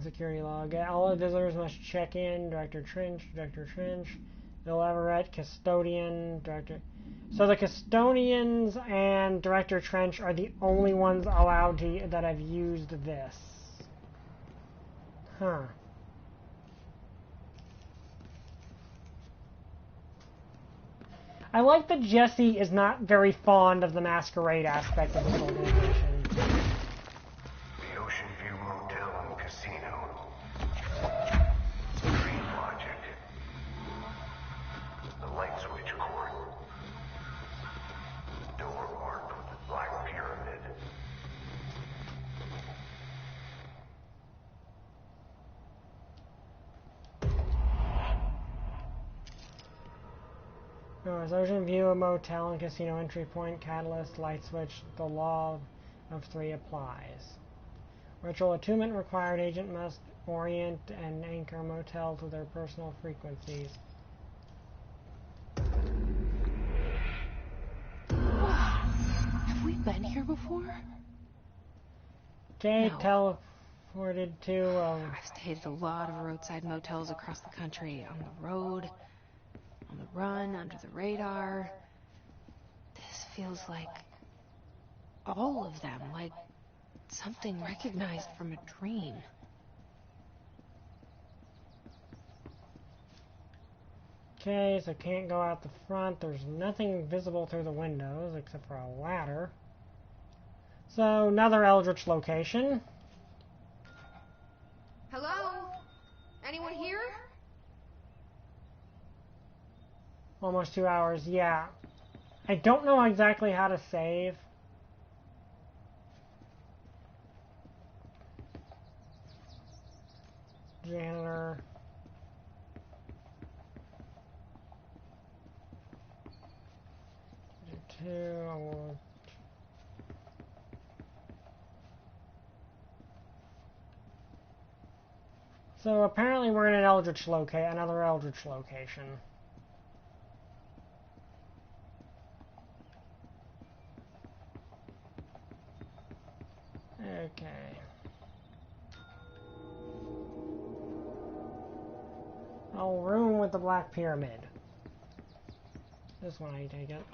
Security log. All the visitors must check in. Director Trench, Bill Everett, Custodian, Director. So the Custodians and Director Trench are the only ones allowed to that have used this. Huh. I like that Jessie is not very fond of the masquerade aspect of this organization. Ocean View, a motel and casino entry point, catalyst, light switch, the law of three applies. Ritual attunement required, agent must orient and anchor motel to their personal frequencies. Have we been here before? Okay, No. Teleported to... I've stayed at a lot of roadside motels across the country, on the road, on the run, under the radar. This feels like all of them, like something recognized from a dream. Okay, so can't go out the front. There's nothing visible through the windows except for a ladder. So, another Eldritch location. Hello? Anyone here? Almost 2 hours, yeah. I don't know exactly how to save. Janitor. So apparently we're in an another Eldritch location. Okay. Oh, room with the Black Pyramid. This one I take it.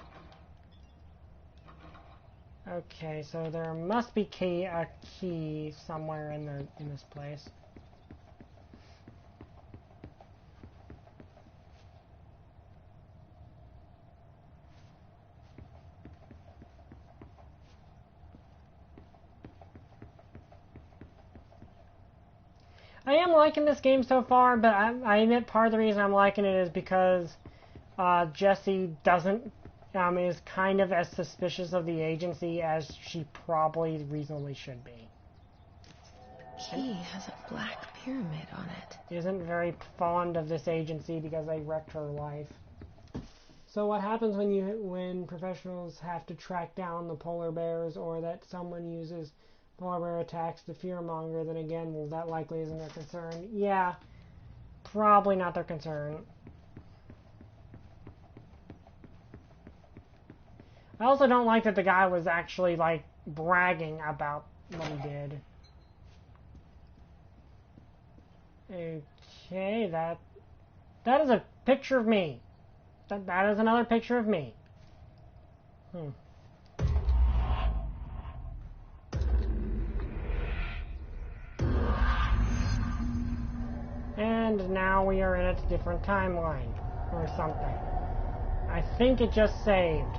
Okay, so there must be a key somewhere in this place. I am liking this game so far, but I admit part of the reason I'm liking it is because Jessie is kind of as suspicious of the agency as she probably reasonably should be. Key has a black pyramid on it. Isn't very fond of this agency because they wrecked her life. So what happens when professionals have to track down the polar bears, or that someone uses polar bear attacks to fearmonger? Then again, well, that likely isn't their concern. Yeah, probably not their concern. I also don't like that the guy was actually, like, bragging about what he did. Okay, that is a picture of me. That is another picture of me. And now we are in a different timeline, or something. I think it just saved.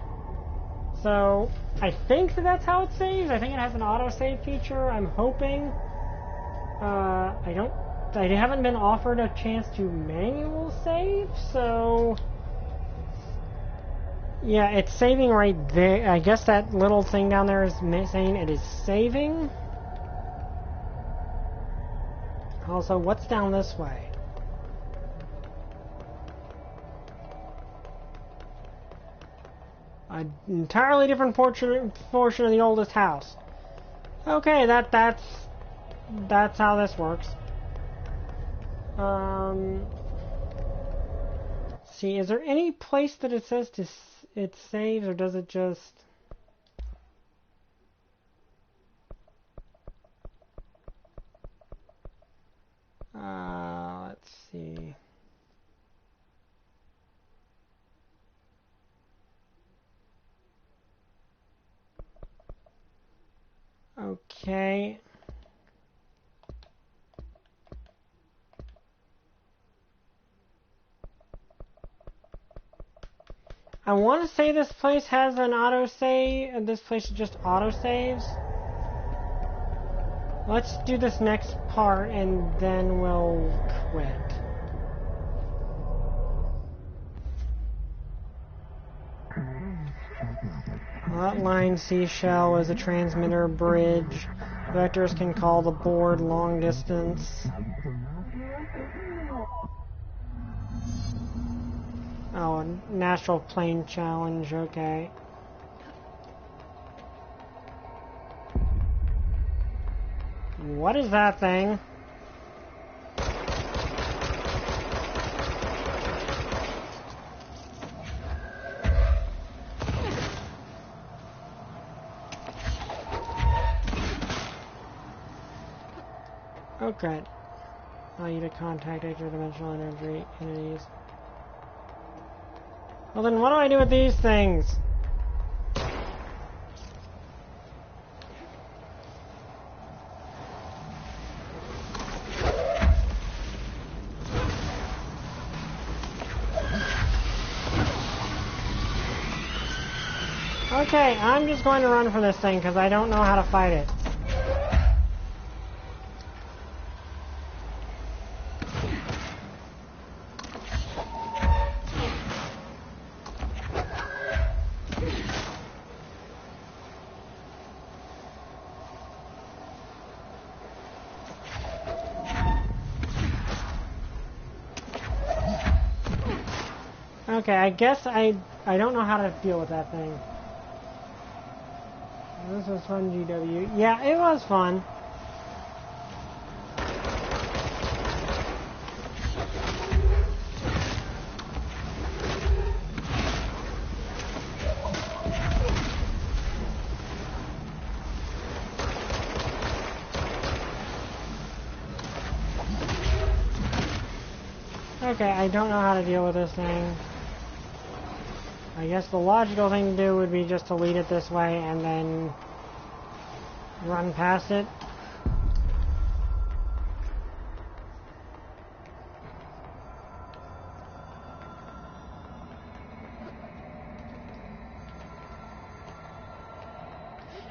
So, I think that's how it saves. I think it has an autosave feature. I'm hoping. I haven't been offered a chance to manual save, so... Yeah, it's saving right there. I guess that little thing down there is saying it is saving. Also, what's down this way? An entirely different portion of the oldest house. Okay, that's how this works. See, is there any place that it says it saves, or does it just... let's see. Okay. I want to say this place has an autosave, and this place just autosaves. Let's do this next part, and then we'll quit. Hotline Seashell is a transmitter bridge. Vectors can call the board long distance. Oh, a natural plane challenge, okay. What is that thing? Okay. Allow you to contact interdimensional energy entities. Well then, what do I do with these things? Okay, I'm just going to run from this thing because I don't know how to fight it. Okay, I guess I don't know how to deal with that thing. This was fun, GW. Yeah, it was fun. Okay, I don't know how to deal with this thing. I guess the logical thing to do would be just to lead it this way and then run past it.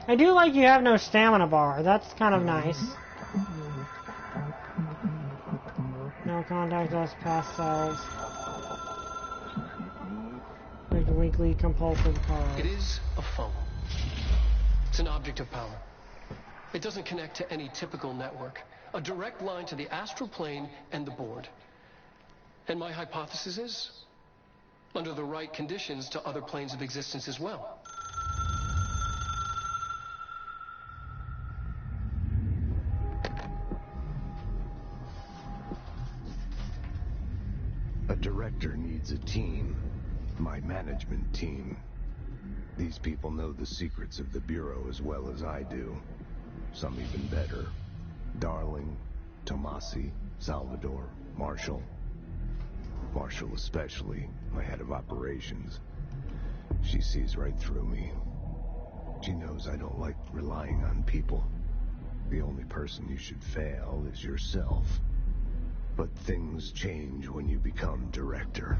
I do like you have no stamina bar. That's kind of nice. No contact us past cells. Like the weekly compulsive call. It is a phone. It's an object of power. It doesn't connect to any typical network. A direct line to the astral plane and the board. And my hypothesis is, under the right conditions, to other planes of existence as well. A director needs a team. My management team. These people know the secrets of the Bureau as well as I do. Some even better. Darling, Tomasi, Salvador, Marshall. Marshall especially, my head of operations. She sees right through me. She knows I don't like relying on people. The only person you should fail is yourself. But things change when you become director.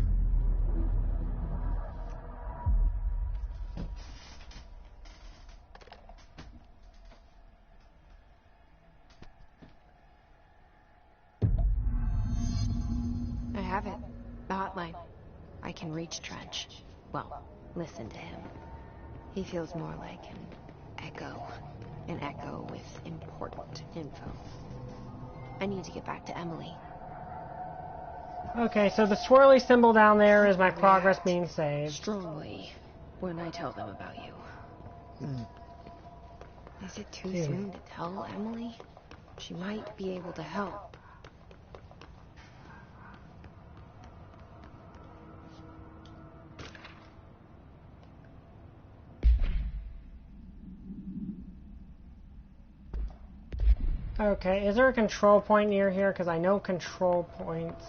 I have it. The hotline. I can reach Trench. Well, listen to him. He feels more like an echo. An echo with important info. I need to get back to Emily. Okay, so the swirly symbol down there is my progress being saved. Strongly when I tell them about you. Is it too soon to tell Emily? She might be able to help. Okay, is there a control point near here? Because I know control points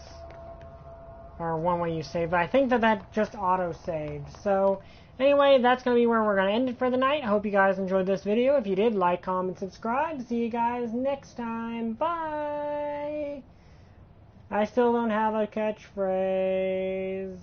are one way you save, but I think that just auto-saved. So, anyway, that's going to be where we're going to end it for the night. I hope you guys enjoyed this video. If you did, like, comment, subscribe. See you guys next time. Bye! I still don't have a catchphrase.